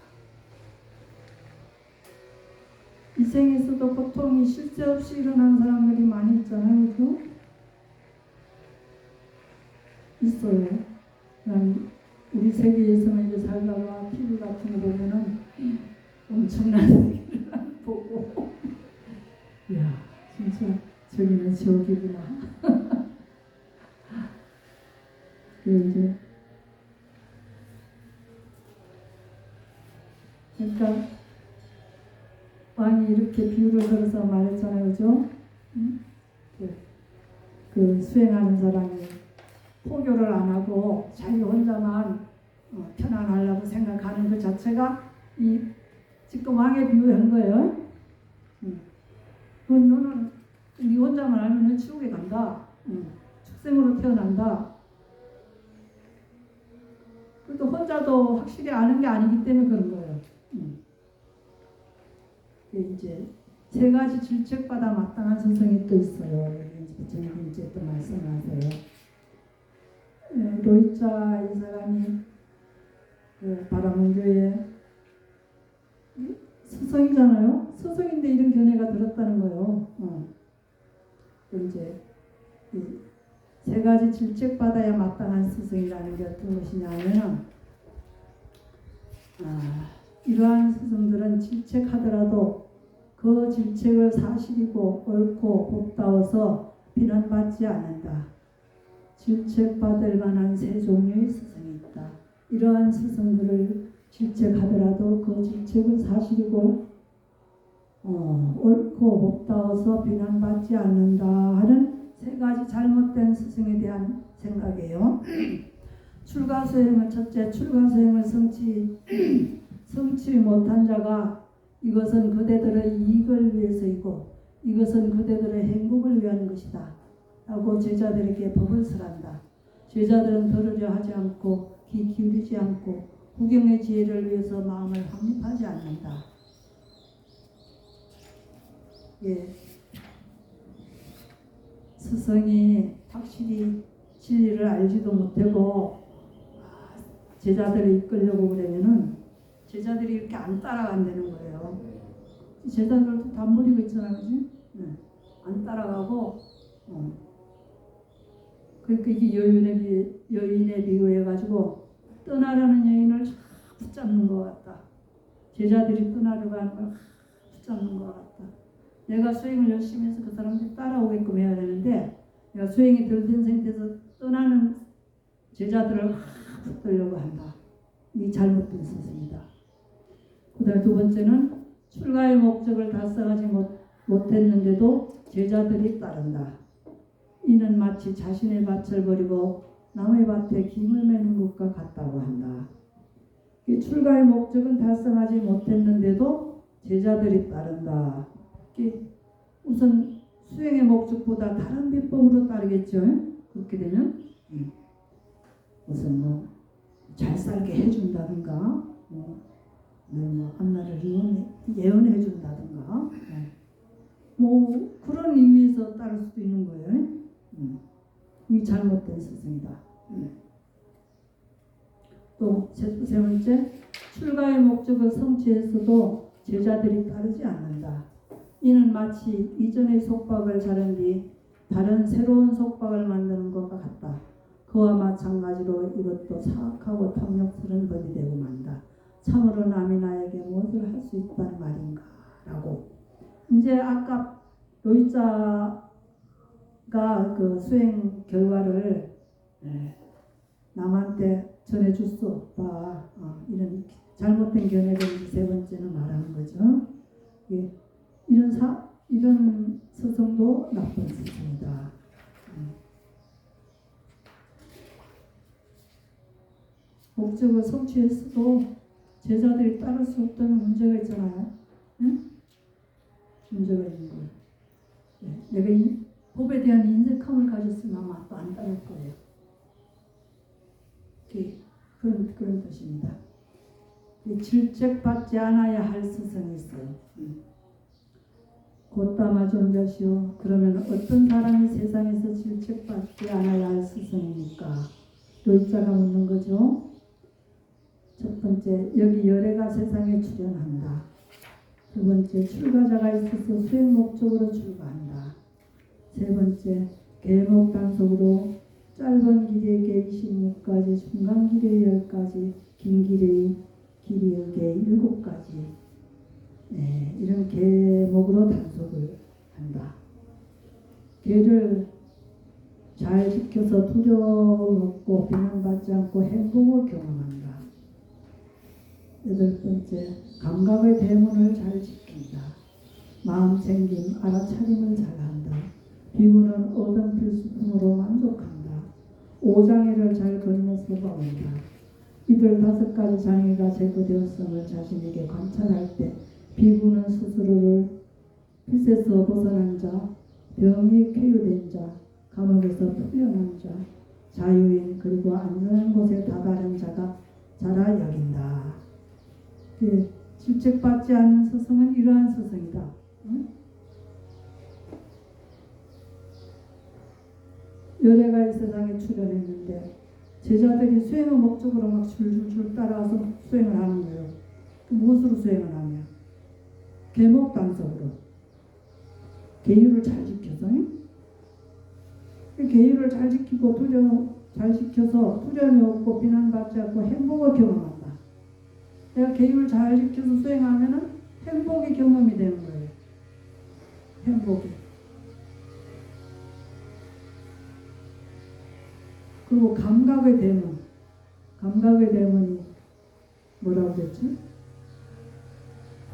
이 생에서도 고통이 쉴 새 없이 일어난 사람들이 많이 있잖아요. 그죠? 있어요. 우리 세계에서는 이제 살다가 TV 같은 거 보면은 엄청난 세계를 보고 야 진짜 저기는 지옥이구나. 이제 그러니까 왕이 이렇게 비유를 들어서 말했잖아요, 그죠? 그 수행하는 사람이 포교를 안 하고 자기 혼자만 편안하려고 생각하는 그 자체가 이 지금 왕의 비유한 거예요. 너는 네 혼자만 알면 지옥에 간다. 축생으로 태어난다. 그래도 혼자도 확실히 아는 게 아니기 때문에 그런 거예요. 이제 세 가지 질책받아 마땅한 선생이 또 있어요. 이제 또 말씀하세요. 노이자 이 사람이 바라문교의 스승이잖아요. 스승인데 이런 견해가 들었다는 거예요. 이제 세 가지 질책받아야 마땅한 스승이라는 게 어떤 것이냐면 이러한 스승들은 질책하더라도 그 질책을 사실이고 옳고 복다워서 비난받지 않는다. 질책받을 만한 세 종류의 스승이 있다. 이러한 스승들을 질책하더라도 그 질책은 사실이고 옳고 복다워서 비난받지 않는다 하는 세 가지 잘못된 스승에 대한 생각이에요. 출가수행을 첫째, 출가수행을 성취 못한 자가 이것은 그대들의 이익을 위해서이고 이것은 그대들의 행복을 위한 것이다 라고 제자들에게 법을 설한다. 제자들은 들으려 하지 않고 귀 기울이지 않고 구경의 지혜를 위해서 마음을 확립하지 않는다. 스승이 확실히 진리를 알지도 못하고 제자들을 이끌려고 그러면은 제자들이 이렇게 안 따라간다는 거예요. 제자들도 다 무리고 있잖아요, 그지? 안 따라가고 그러니까 이게 여인에 비유해가지고 떠나려는 여인을 붙잡는 것 같다. 제자들이 떠나려고 하는 걸 붙잡는 것 같다. 내가 수행을 열심히 해서 그 사람들이 따라오게끔 해야 되는데 내가 수행이 덜 된 상태에서 떠나는 제자들을 붙들려고 한다. 이 잘못된 스승이다. 그 다음에 두 번째는 출가의 목적을 달성하지 못했는데도 제자들이 따른다. 이는 마치 자신의 밭을 버리고 남의 밭에 김을 매는 것과 같다고 한다. 이 출가의 목적은 달성하지 못했는데도 제자들이 따른다. 우선 수행의 목적보다 다른 비법으로 따르겠죠. 그렇게 되면 우선 잘 살게 해준다든가 앞날을 예언해 준다든가 그런 의미에서 따를 수도 있는 거예요. 이 잘못된 스승이다. 또 세 번째, 출가의 목적을 성취했어도 제자들이 따르지 않는다. 이는 마치 이전의 속박을 자른 뒤 다른 새로운 속박을 만드는 것과 같다. 그와 마찬가지로 이것도 사악하고 탐욕스러운 법이 되고 만다. 참으로 남이 나에게 무엇을 할 수 있단 말인가 라고. 이제 아까 로이자가 그 수행 결과를 남한테 전해줄 수 없다. 이런 잘못된 견해를 세 번째는 말하는 거죠. 이런 스승도 나쁜 스승이다. 목적을 성취했어도 제자들이 따를 수 없다는 문제가 있잖아요. 응? 문제가 있는 거예요. 내가 이 법에 대한 인색함을 가졌으면 아마 또 안 따를 거예요. 그런 뜻입니다. 질책받지 않아야 할 스승이 있어요. 곧다마 존자시오. 그러면 어떤 사람이 세상에서 질책받지 않아야 할 스승입니까? 로이자가 묻는 거죠. 첫 번째, 여기 열애가 세상에 출현한다. 두 번째, 출가자가 있어서 수행 목적으로 출가한다. 세 번째, 계목 단속으로 짧은 길의 26가지, 중간 길의 10가지, 긴 길의 7가지. 이런 계목으로 단속을 한다. 계를 잘 지켜서 두려움 없고 비난받지 않고 행복을 경험한다. 여덟 번째, 감각의 대문을 잘 지킨다. 마음 챙김, 알아차림을 잘한다. 비구는 얻은 필수품으로 만족한다. 5장애를 잘 건너서 봐온다. 이들 5가지 장애가 제거되었음을 자신에게 관찰할 때 비구는 스스로를 필세에서 벗어난 자, 병이 쾌유된 자, 감옥에서 풀려난 자, 자유인 그리고 안전한 곳에 다다른 자가 자라 여긴다. 질책받지 않는 스승은 이러한 스승이다. 열애가 이 세상에 출현했는데 제자들이 수행의 목적으로 막 줄줄줄 따라와서 수행을 하는 거예요. 무엇으로 수행을 하냐? 계목단속으로 계율을 잘 지켜서 계율을 잘 지키고 잘 지켜서 두려움이 없고 비난받지 않고 행복을 경험한다. 내가 계율을 잘 지켜서 수행하면은 행복이 경험이 되는 거예요. 행복이. 그리고 감각의 대문. 감각의 대문이 뭐라고 그랬지?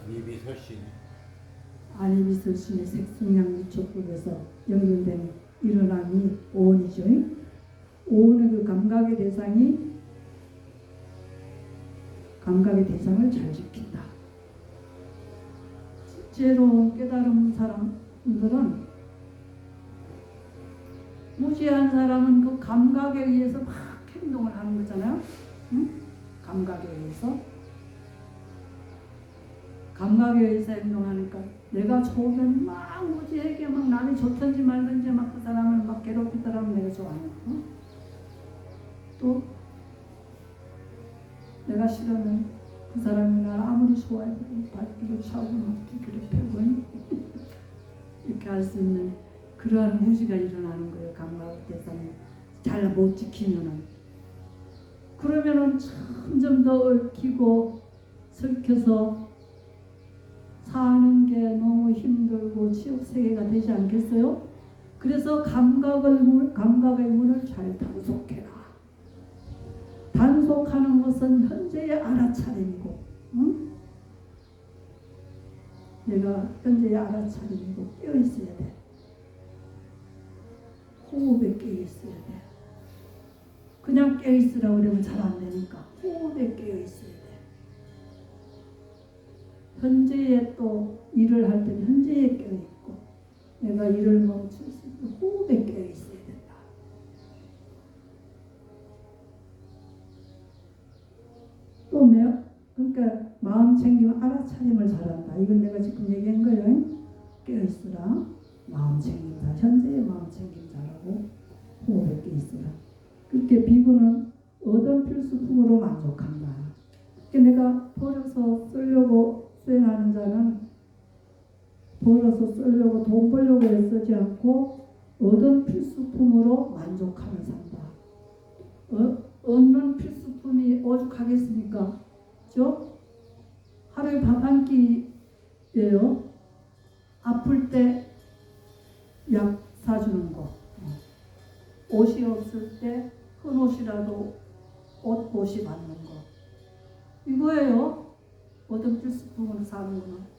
안이비설신. 안이비설신의 색성량미촉법에서 연결된 일어남이 오온이죠. 오온의 그 감각의 대상이 감각의 대상을 잘 지킨다. 실제로 깨달은 사람들은 무지한 사람은 그 감각에 의해서 막 행동을 하는 거잖아요. 응? 감각에 의해서. 감각에 의해서 행동하니까 내가 좋으면 막 무지하게 막 남이 좋든지 말든지 막 그 사람을 막 괴롭히더라면 내가 좋아하는 거. 또 내가 싫으면 그 사람이 날 아무리 좋아해도 발길을 차고 막 두드려 패고 이렇게 할 수 있는 그러한 무지가 일어나는 거예요. 감각 대상에 잘 못 지키면은 그러면은 점점 더 얽히고 설켜서 사는 게 너무 힘들고 지옥 세계가 되지 않겠어요? 그래서 감각의 문을 잘 단속해라. 단속하는 것은 현재의 알아차림이고, 응? 내가 현재의 알아차림이고 깨어 있어야 돼. 호흡에 깨어 있어야 돼. 그냥 깨어 있으라고 그러면 잘 안 되니까 호흡에 깨어 있어야 돼. 현재에 또 일을 할 때는 현재에 깨어 있고, 내가 일을 멈출 수 있고 호흡에 깨어 있어야 된다. 또 그러니까 마음 챙기면 알아차림을 잘한다. 이건 내가 지금 얘기한 거예요. 깨어 있으라. 마음 챙긴다. 현재의 마음 챙김 잘하고 호흡에 깨어 있으라. 그렇게 비구는 얻은 필수품으로 만족한다. 그러니까 내가 벌어서 쓰려고 수행하는 자는 벌어서 쓰려고 돈 벌려고 애쓰지 않고 얻은 필수품으로 만족하며 산다. 얻는 필수품이 오죽하겠습니까? 그죠? 하루에 밥 한 끼예요. 아플 때 약 사주는 거. 옷이 없을 때 큰 옷이라도 옷이 받는 거. 이거예요. 얻은 필수품으로 사는 거는.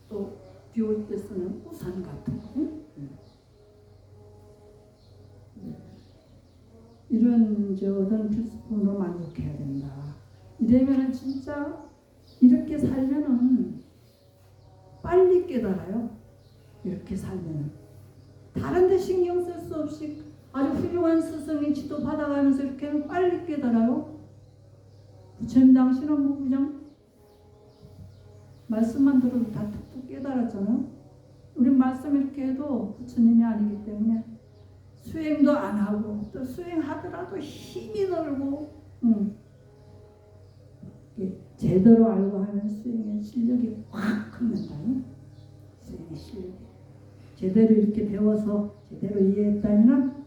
또 비 올 때 쓰는 우산 같은 거. 이런 이제 얻은 필수품으로 만족해야 된다. 이러면은 진짜 이렇게 살면은 빨리 깨달아요. 이렇게 살면은 다른 데 신경 쓸 수 없이 아주 훌륭한 스승의 지도 받아가면서 이렇게 빨리 깨달아요. 부처님 당신은 뭐 그냥 말씀만 들어도 다 툭툭 깨달았잖아요. 우리 말씀 이렇게 해도 부처님이 아니기 때문에 수행도 안 하고 또 수행하더라도 힘이 들고 제대로 알고 하면 수행의 실력이 확 큰다. 수행의 실력이 제대로 이렇게 배워서 제대로 이해했다면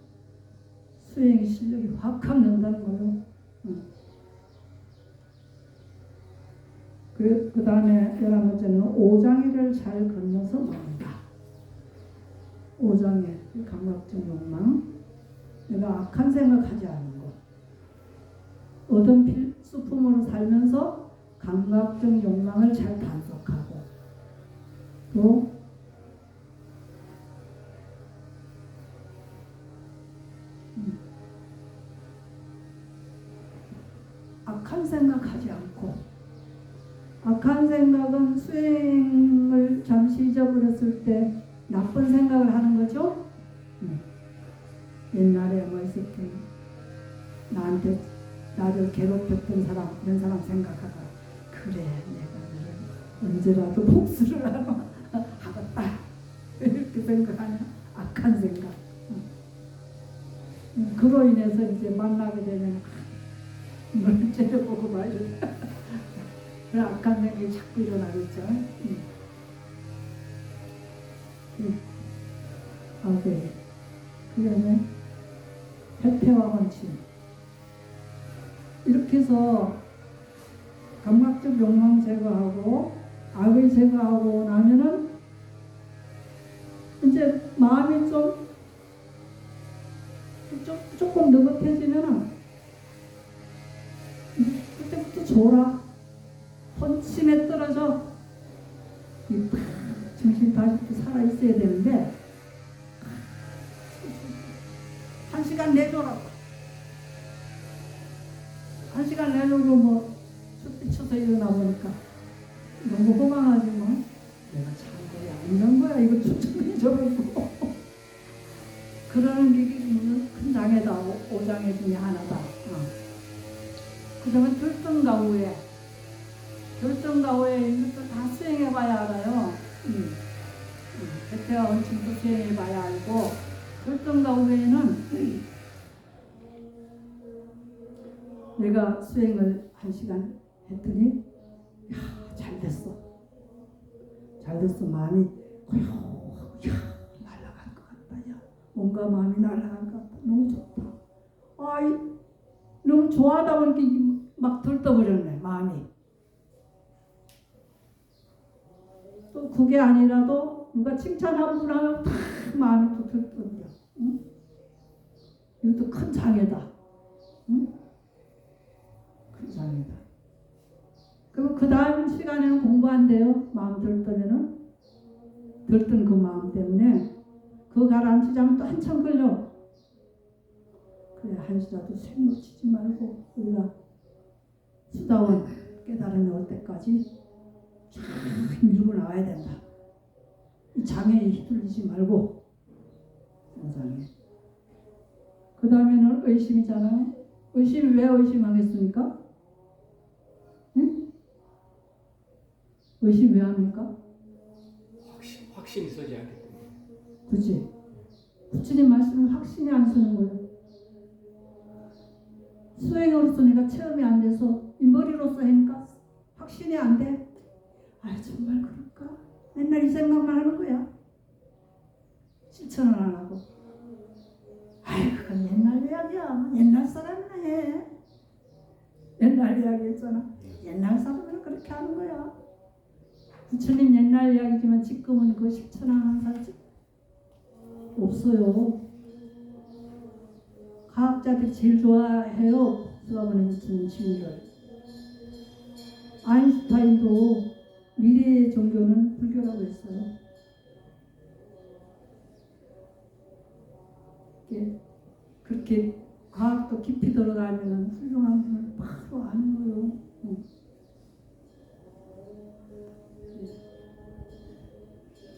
수행의 실력이 확 는다는 거예요. 그 다음에 11번째는 오장애를 잘 건너서 먹는다. 오장애, 감각적 욕망, 내가 악한 생각하지 않는 것. 얻은 필수품으로 살면서 감각적 욕망을 잘 단속하고 또 악한 생각하지 않고, 악한 생각은 수행을 잠시 잊어버렸을 때 나쁜 생각을 하는 거죠. 옛날에 뭐 있었긴 나한테 나를 괴롭혔던 사람, 그런 사람 생각하다가 그래 내가 너를 언제라도 복수를 하겠다 이렇게 생각하는 악한 생각. 그로 인해서 이제 만나게 되면 널 째려보고 말이야. 그 악한 생각이 자꾸 일어나겠죠. 네. 그 다음에 회퇴와 원칙. 이렇게 해서 감각적 욕망 제거하고 악을 제거하고 나면은 이제 마음이 조금 느긋해지면은 그때부터 졸아. 혼침에 떨어져. 정신 다시 또 살아있어야 되는데 1시간 내줘라고. 1시간 내줘도 뭐 춥비 쳐서 일어나 보니까 너무 호강하지 뭐. 내가 참 거야 이런 거야 이거 추천해 줘버리고 그러는 게 큰 장애다. 5장애 중에 하나다. 그 다음에 결정가후에 이것도 다 수행해봐야 알아요. 대퇴와 원칙도 수행해봐야 알고 결정가후에는 내가 수행을 1시간 했더니 잘 됐어. 잘 됐어. 마음이 고요하고 야 날아갈 것 같다. 야 뭔가 마음이 날아갈 것 같다. 너무 좋다. 아이 너무 좋아하다 보니까 막 들떠버렸네 마음이. 또 그게 아니라도 누가 칭찬 한 분 하면 다 마음이 또 들떠버려. 응? 이것도 큰 장애다. 응? 큰 장애다. 그럼 그 다음 시간에는 공부 안 돼요. 마음 들떠면은 들뜬 그 마음 때문에 그 가라앉히자면 또 한참 걸려. 그래 한시라도 생 놓치지 말고 우리가 수다원 깨달음이 올 때까지 쫙 밀고 나와야 된다. 이 장애에 휘둘리지 말고 장애. 그 다음에는 의심이잖아요. 의심이 왜 의심하겠습니까? 응? 의심 왜 합니까? 확신이 서지 않기 때문에. 그치? 부처님 말씀을 확신이 안 서는 거예요. 수행으로서 내가 체험이 안 돼서 이 머리로서 하니까 확신이 안 돼. 아 정말 그럴까? 맨날 이 생각만 하는 거야. 실천을 안 하고. 아이 그건 옛날 이야기야. 옛날 사람이나 해. 옛날 이야기 했잖아. 옛날 사람은 그렇게 하는 거야. 부처님 옛날 이야기지만 지금은 그 실천하는 사람 없어요. 과학자들이 제일 좋아해요. 수가모니 부처님 진리를. 아인슈타인도 미래의 종교는 불교라고 했어요. 그렇게 과학도 깊이 들어가면 훌륭한 분을 바로 아는 거예요.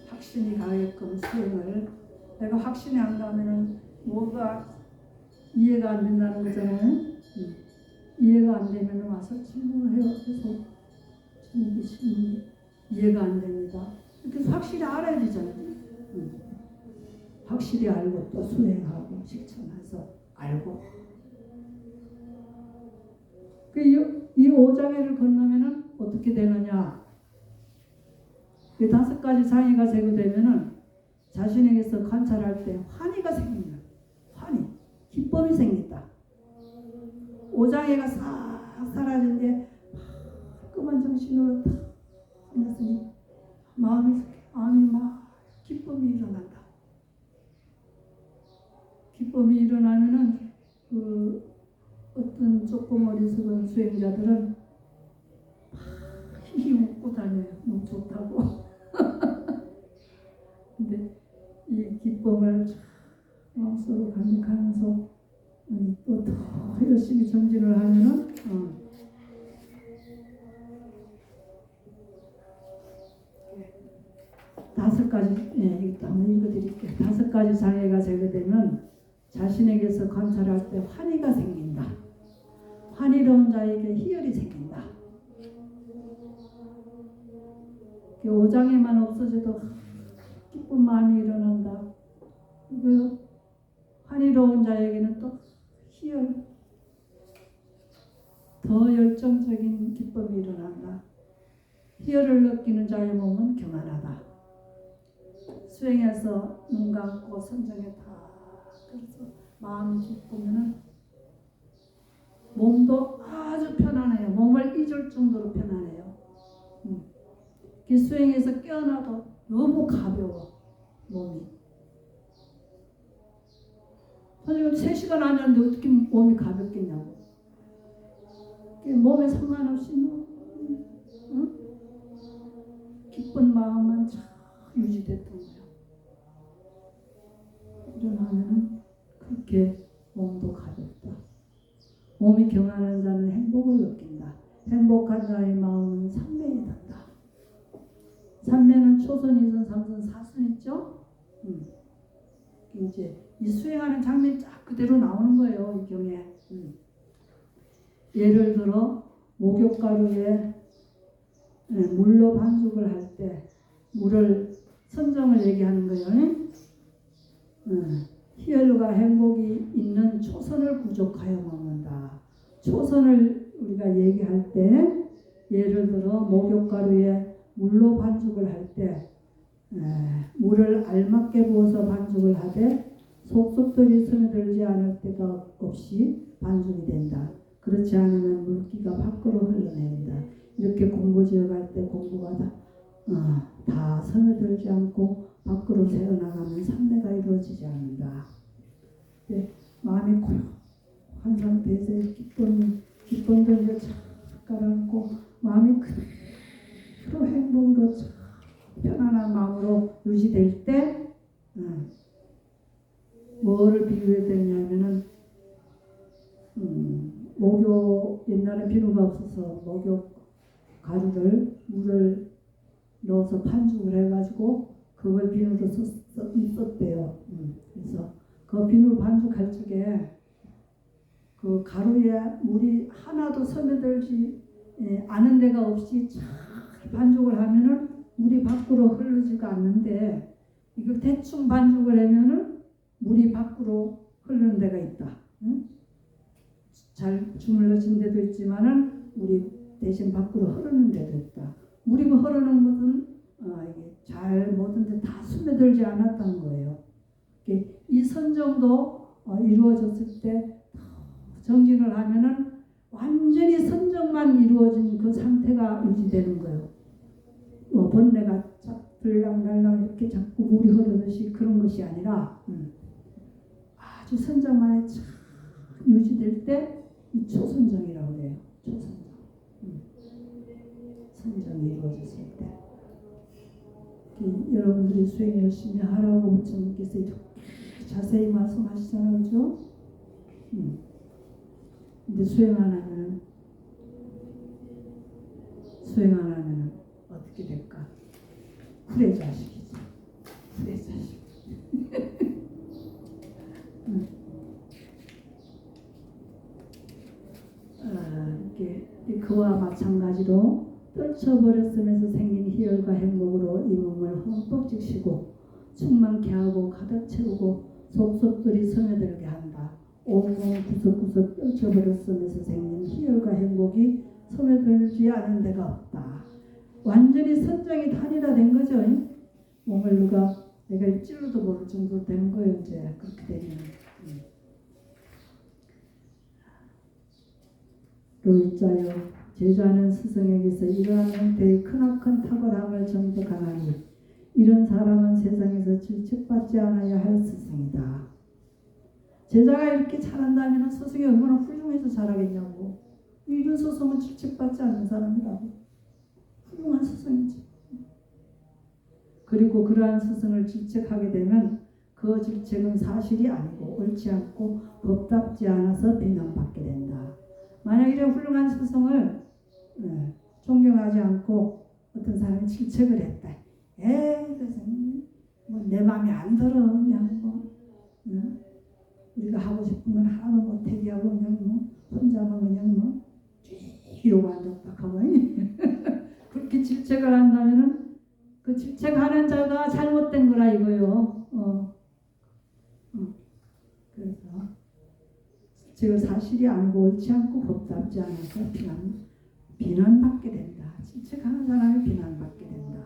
확신이 가게끔 수행을. 내가 확신이 안 가면은 뭐가 이해가 안 된다는 거잖아요. 이해가 안 되면 와서 질문을 해요. 그래서 이게 질문이 이해가 안 됩니다. 그래서 확실히 알아야 되잖아요. 확실히 알고 또 수행하고 실천해서 알고. 이 5장애를 건너면은 어떻게 되느냐? 이 5가지 장애가 제거되면은 자신에게서 관찰할 때 환희가 생깁니다. 환희, 기쁨이 생긴다. 5장애가 싹 사라진데 깔끔한 정신으로 탁 하면서 마음이 막 기쁨이 일어난다. 기쁨이 일어나면은 그 어떤 조금 어리석은 수행자들은 막 히히 웃고 다녀요. 너무 좋다고. 근데 이 기쁨을 마음속으로 간직하면서 또 더 열심히 정진을 하면은 5가지 이것도 한번 읽어드릴게요. 5가지 장애가 제거되면 자신에게서 관찰할 때 환희가 생긴다. 환희로운 자에게 희열이 생긴다. 5장애만 없어져도 기쁜 마음이 일어난다. 그리고 환희로운 자에게는 또 희열, 더 열정적인 기쁨이 일어난다. 희열을 느끼는 자의 몸은 경안하다. 수행해서 눈 감고 선정에 다 그래서 마음이 기쁘면은 몸도 아주 편안해요. 몸을 잊을 정도로 편안해요. 수행해서 깨어나도 너무 가벼워 몸이. 선생님 3시간 앉았는데 어떻게 몸이 가볍겠냐고. 몸에 상관없이 기쁜 마음만 잘 유지됐던 거예요. 일어나면 그렇게 몸도 가볍다. 몸이 경안한 자는 행복을 느낀다. 행복한 자의 마음은 삼매에 든다. 삼매는 초선, 이선, 삼선, 사선 있죠? 이제 이 수행하는 장면이 쫙 그대로 나오는 거예요. 이 경에. 예를 들어 목욕가루에 물로 반죽을 할 때 물을 선정을 얘기하는 거예요. 희열과 행복이 있는 초선을 부족하여 먹는다. 초선을 우리가 얘기할 때 예를 들어 목욕가루에 물로 반죽을 할 때 물을 알맞게 부어서 반죽을 하되 속속들이 스며들지 않을 때가 없이 반죽이 된다. 그렇지 않으면 물기가 밖으로 흘러냅니다. 이렇게 공부 지어갈 때 공부가 다 스며들지 않고 밖으로 새어나가면 삼매가 이루어지지 않는다. 마음이 고요한 상태에서 기쁨도 이제 착 가라앉고 마음이 그대로 행복으로 착 편안한 마음으로 유지될 때 뭐를 비유해야 되냐면은 목욕 옛날에 비누가 없어서 목욕 가루를 물을 넣어서 반죽을 해가지고 그걸 비누로 썼대요. 그래서 그 비누 반죽할 적에 그 가루에 물이 하나도 스며들지 않은 데가 없이 잘 반죽을 하면은 물이 밖으로 흐르지가 않는데 이걸 대충 반죽을 하면은 물이 밖으로 흐르는 데가 있다. 잘 주물러진 데도 있지만은 물이 대신 밖으로 흐르는 데도 있다. 물이 흐르는 것은 이게 잘 모든 데 다 스며들지 않았다는 거예요. 이 선정도 이루어졌을 때 정진을 하면은 완전히 선정만 이루어진 그 상태가 유지되는 거예요. 번뇌가 들락날락 이렇게 자꾸 물이 흐르듯이 그런 것이 아니라 아주 선정만에 참 유지될 때 이 초선정이라고 그래요. 초선정. 선정이 이루어졌을 때. 여러분들이 수행 열심히 하라고 부처님께서 이렇게 자세히 말씀하시잖아요. 그죠? 근데 수행 안 하면 어떻게 될까? 후레자식이지. 후레자식. 그와 마찬가지로 떨쳐버렸으면서 생긴 희열과 행복으로 이 몸을 흠뻑 적시고 충만케 하고 가득 채우고 속속들이 스며들게 한다. 온몸 구석구석 떨쳐버렸으면서 생긴 희열과 행복이 스며들지 않은 데가 없다. 완전히 선정이 단일화된 거죠. 몸을 내가 일질로도 모를 정도로 되는 거예요. 이제 그렇게 되면. 로이자여 제자는 스승에게서 이러한 형태의 크나큰 탁월함을 정득하나니 이런 사람은 세상에서 질책받지 않아야 할 스승이다. 제자가 이렇게 잘한다면 스승이 얼마나 훌륭해서 잘하겠냐고. 이런 스승은 질책받지 않는 사람이라고. 훌륭한 스승이지. 그리고 그러한 스승을 질책하게 되면 그 질책은 사실이 아니고 옳지 않고 법답지 않아서 비난받게 된다. 만약 이런 훌륭한 스승을 존경하지 않고 어떤 사람이 질책을 했다. 그래서 내 마음에 안 들어. 그냥 우리가 하고 싶은 건 하나도 못하게 하고 그냥 혼자만 그냥 뒤로 앉았다 하고 그렇게 질책을 한다면은 그 질책하는 자가 잘못된 거라 이거요. 그래서 질책을 사실이 아니고 옳지 않고 법답지 않아서 비난받게 된다. 질책하는 사람이 비난받게 된다.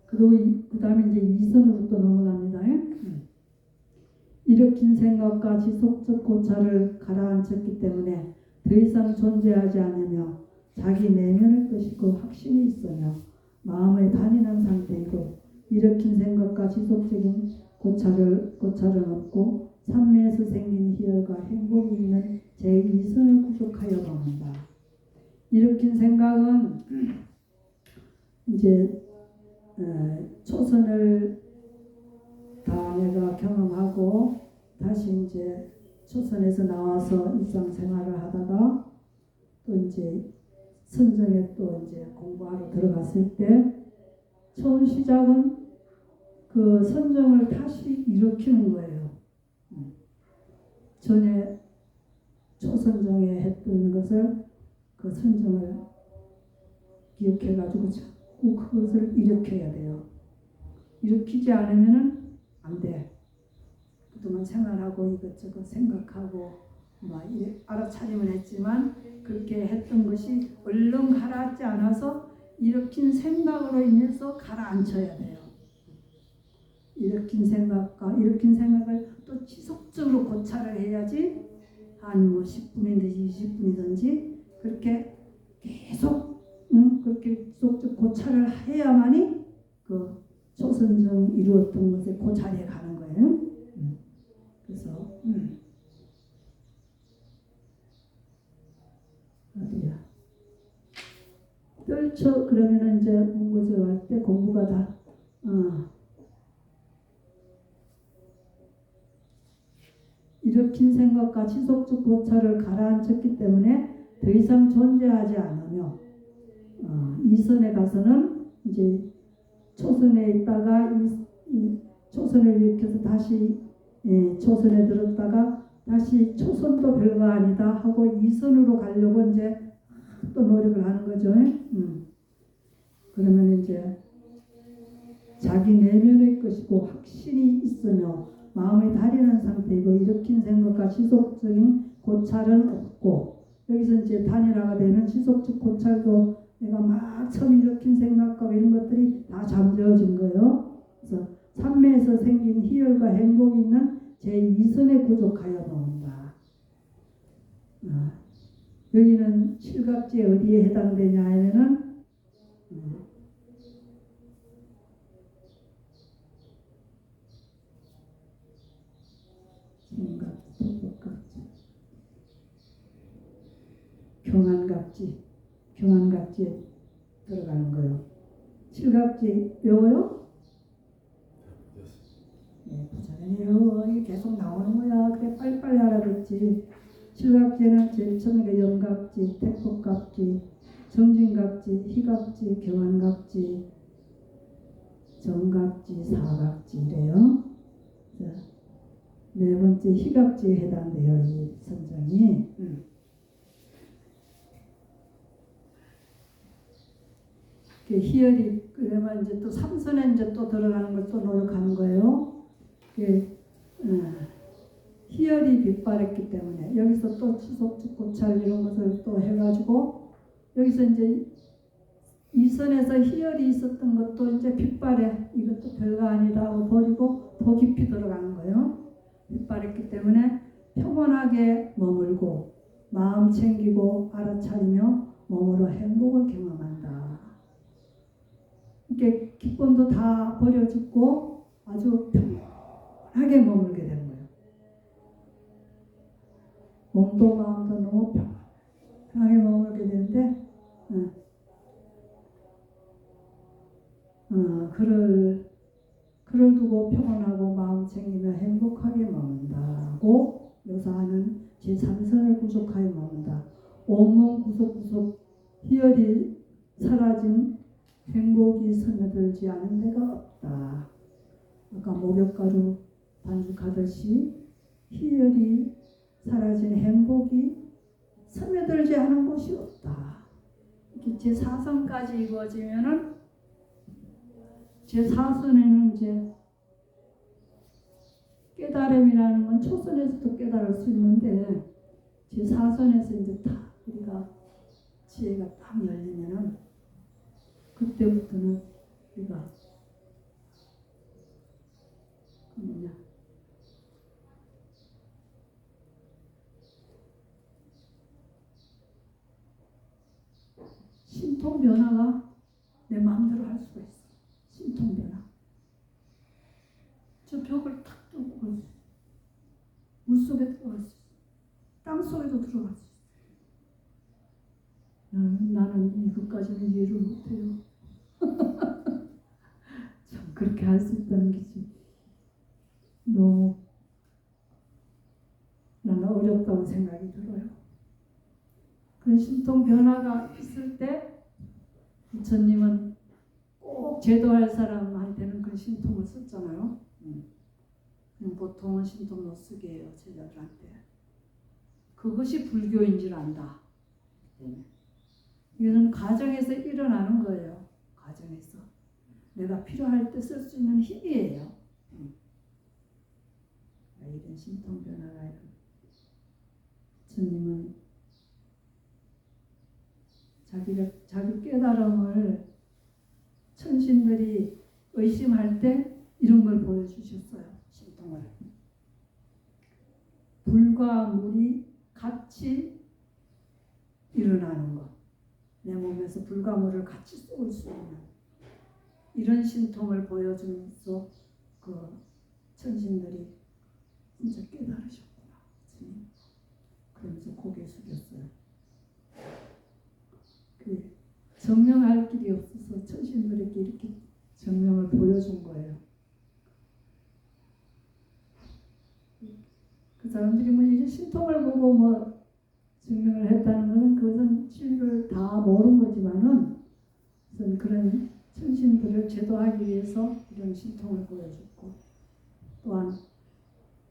그리고 그 다음에 이제 이선으로 또 넘어갑니다. 일으킨 생각과 지속적 고찰을 가라앉혔기 때문에 더 이상 존재하지 않으며 자기 내면의 것이고 확신이 있으며 마음의 단인한 상태이고 일으킨 생각과 지속적인 고찰은 없고 삼매에서 생긴 희열과 행복이 있는 제2선을 구족하여 보는다. 일으킨 생각은 이제 초선을 다 내가 경험하고 다시 이제 초선에서 나와서 일상생활을 하다가 또 이제 선정에 또 이제 공부하러 들어갔을 때 처음 시작은 그 선정을 다시 일으키는 거예요. 전에 초선정에 했던 것을 그 선정을 기억해가지고 자꾸 그것을 일으켜야 돼요. 일으키지 않으면은 안 돼. 그동안 생활하고 이것저것 생각하고 막 알아차리면 했지만 그렇게 했던 것이 얼른 가라앉지 않아서 일으킨 생각으로 인해서 가라앉혀야 돼요. 일으킨 생각을 또 지속적으로 고찰을 해야지 한 뭐 10분이든지 20분이든지 그렇게 계속 그렇게 지속적 고찰을 해야만이 그 초선정 이루었던 것에 그 자리에 가는 거예요. 그래서 어디야? 떨쳐 그러면은 이제 공부저 할 때 공부가 다 일으킨 생각과 지속적 고찰을 가라앉혔기 때문에 더 이상 존재하지 않으며 이선에 가서는 이제 초선에 있다가 이 초선을 일으켜서 다시 초선에 들었다가 다시 초선도 별거 아니다 하고 이선으로 가려고 이제 또 노력을 하는 거죠. 그러면 이제 자기 내면의 것이고 확신이 있으며 마음이 다리는 상태이고 일으킨 생각과 지속적인 고찰은 없고 여기서 이제 단일화가 되면 지속적 고찰도 내가 막 처음 일으킨 생각과 이런 것들이 다 잠재워진 거예요. 그래서 삼매에서 생긴 희열과 행복이 있는 제2선에 부족하여 나온다. 여기는 칠갑지 어디에 해당되냐 하면은 경안갑지에 들어가는 거예요. 칠갑지 외워요? 네, 부자는 외워. 이게 계속 나오는 거야. 그래 빨리빨리 알아듣지. 칠갑지는 제일 처음에 영갑지, 택복갑지, 정진갑지, 희갑지, 경안갑지, 정갑지, 사갑지 이래요. 자, 네 번째 희갑지에 해당돼요. 이 선정이. 희열이 그러면 이제 또 삼선에 이제 또 들어가는 걸 또 노력하는 거예요. 희열이 빛발했기 때문에 여기서 또 지속적 고찰 이런 것을 또 해가지고 여기서 이제 이선에서 희열이 있었던 것도 이제 빛발에 이것도 별거 아니다 하고 버리고 더 깊이 들어가는 거예요. 빛발했기 때문에 평온하게 머물고 마음 챙기고 알아차리며 몸으로 행복을 경험한다. 이렇게 기쁨도 다 버려지고 아주 평온하게 머물게 되는 거예요. 몸도 마음도 너무 평온하게 머물게 되는데 그를 두고 평온하고 마음 챙기며 행복하게 머문다고 묘사하는 제3선을 구속하여 머문다. 온몸 구석구석 희열이 사라진 행복이 스며들지 않은 데가 없다. 아까 목욕가루 반죽하듯이 희열이 사라진 행복이 스며들지 않은 곳이 없다. 이렇게 제4선까지 이루어지면은 제4선에는 이제 깨달음이라는 건 초선에서도 깨달을 수 있는데 제4선에서 이제 다 우리가 지혜가 딱 열리면은 그때부터는 우리가 신통 변화가 내 마음대로 할 수가 있어. 신통 변화. 저 벽을 탁 뚫고 갈 수 있어. 물속에 들어갈 수 있어. 땅속에도 들어갈 수 있어. 나는 이것까지는 이해를 못해요. 참 그렇게 할 수 있다는 게 좀 너무 나는 어렵다고 생각이 들어요. 그런 신통 변화가 있을 때 부처님은 꼭 제도할 사람한테는 그 신통을 썼잖아요. 보통은 신통 못 쓰게 해요. 제자들한테. 그것이 불교인 줄 안다. 이거는 가정에서 일어나는 거예요. 가정에서. 내가 필요할 때 쓸 수 있는 힘이에요. 이런 신통 변화가 부처님은 자기 깨달음을 천신들이 의심할 때 이런 걸 보여주셨어요. 신통을. 불과 물이 같이 일어나는 것. 내 몸에서 불과 물을 같이 쏠 수 있는 이런 신통을 보여주면서 그 천신들이 진짜 깨달으셨구나. 그러면서 고개 숙였어요. 그 증명할 길이 없어서 천신들에게 이렇게 증명을 보여준 거예요. 그 사람들이 뭐 이제 신통을 보고 뭐 증명을 했다는 것은 그것은 진리를 다 모른 거지만은 우선 그런 천신들을 제도하기 위해서 이런 신통을 보여줬고, 또한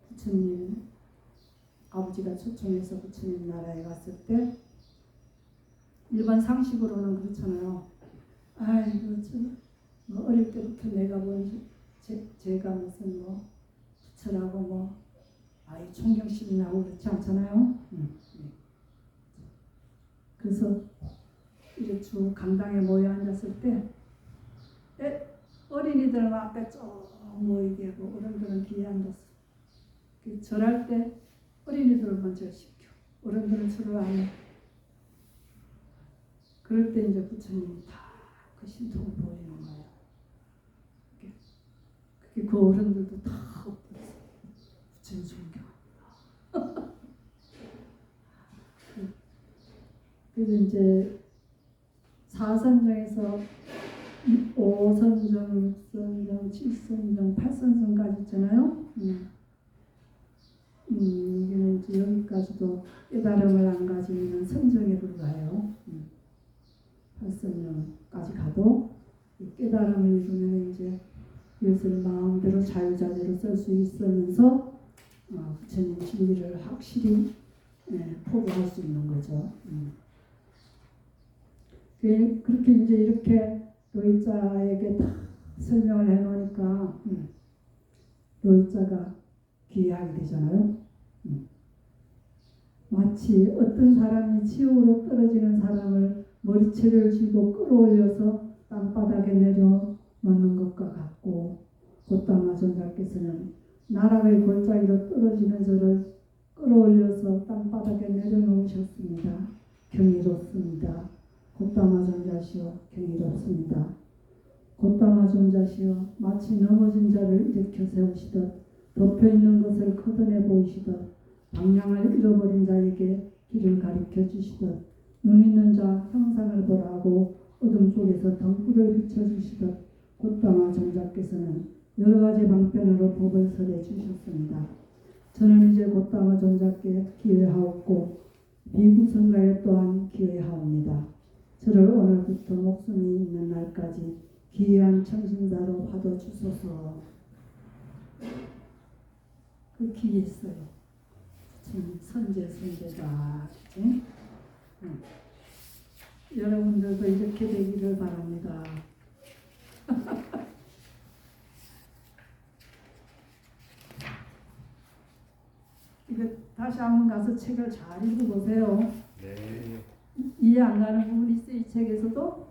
부처님 아버지가 초청해서 부처님 나라에 갔을 때 일반 상식으로는 그렇잖아요. 아이고 뭐 어릴 때부터 내가 본 제가 무슨 뭐 부처라고 뭐 아이 존경심이 나고 그렇지 않잖아요. 그래서 이제 쭉 강당에 모여 앉았을 때 어린이들 앞에 쭉 모이게 하고 어른들은 뒤에 앉았어. 절할 때 어린이들을 먼저 시켜. 어른들은 절을 안 해. 그럴 때 이제 부처님이 다 그 신통을 보이는 거예요. 그게 그 어른들도 다 엎드려서 부처님 존경합니다. 그래서 이제 사선정에서 5선정, 6선정, 7선정, 8선정까지 있잖아요. 이게는 이제 여기까지도 깨달음을 안 가지면 선정에 불과해요. 8선정까지 가도 깨달음을 이루면 이제 이것을 마음대로 자유자재로 쓸 수 있으면서 부처님 진리를 확실히 포부할 수 있는 거죠. 그렇게 이제 이렇게 노이자에게 다 설명을 해놓으니까 노이자가 귀하게 되잖아요. 마치 어떤 사람이 지옥으로 떨어지는 사람을 머리채를 쥐고 끌어올려서 땅바닥에 내려놓는 것과 같고, 곧다마 존자께서는 나락의 골짜기로 떨어지는 저를 끌어올려서 땅바닥에 내려놓으셨습니다. 경이롭습니다. 곧다마 존자시여 경이롭습니다. 곧다마 존자시여 마치 넘어진 자를 일으켜 세우시듯 덮여있는 것을 걷어내 보이시듯 방향을 잃어버린 자에게 길을 가리켜 주시듯 눈 있는 자 형상을 보라고 어둠 속에서 등불을 비춰주시듯 곧다마 존자께서는 여러 가지 방편으로 법을 설해 주셨습니다. 저는 이제 곧다마 존자께 기회하옵고 비구성가에 또한 기회하옵니다. 저를 오늘부터 목숨이 있는 날까지 기이한 청신자로 화도 주소서. 그 기했어요. 선제다. 그치? 여러분들도 이렇게 되기를 바랍니다. 이거 다시 한번 가서 책을 잘 읽어보세요. 네. 이해 안 가는 부분이 있어요. 이 책에서도.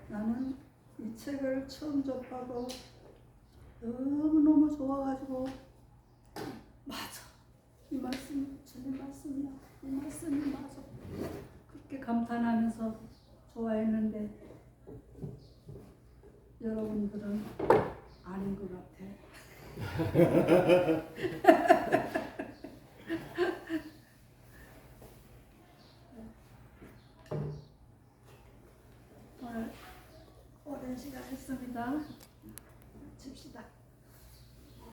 나는 이 책을 처음 접하고 너무너무 좋아가지고 맞아, 이 말씀이 주님 말씀이야, 이 말씀이 맞아, 그렇게 감탄하면서 좋아했는데 여러분들은 아닌 것 같아. 오늘 오랜 시간 했습니다.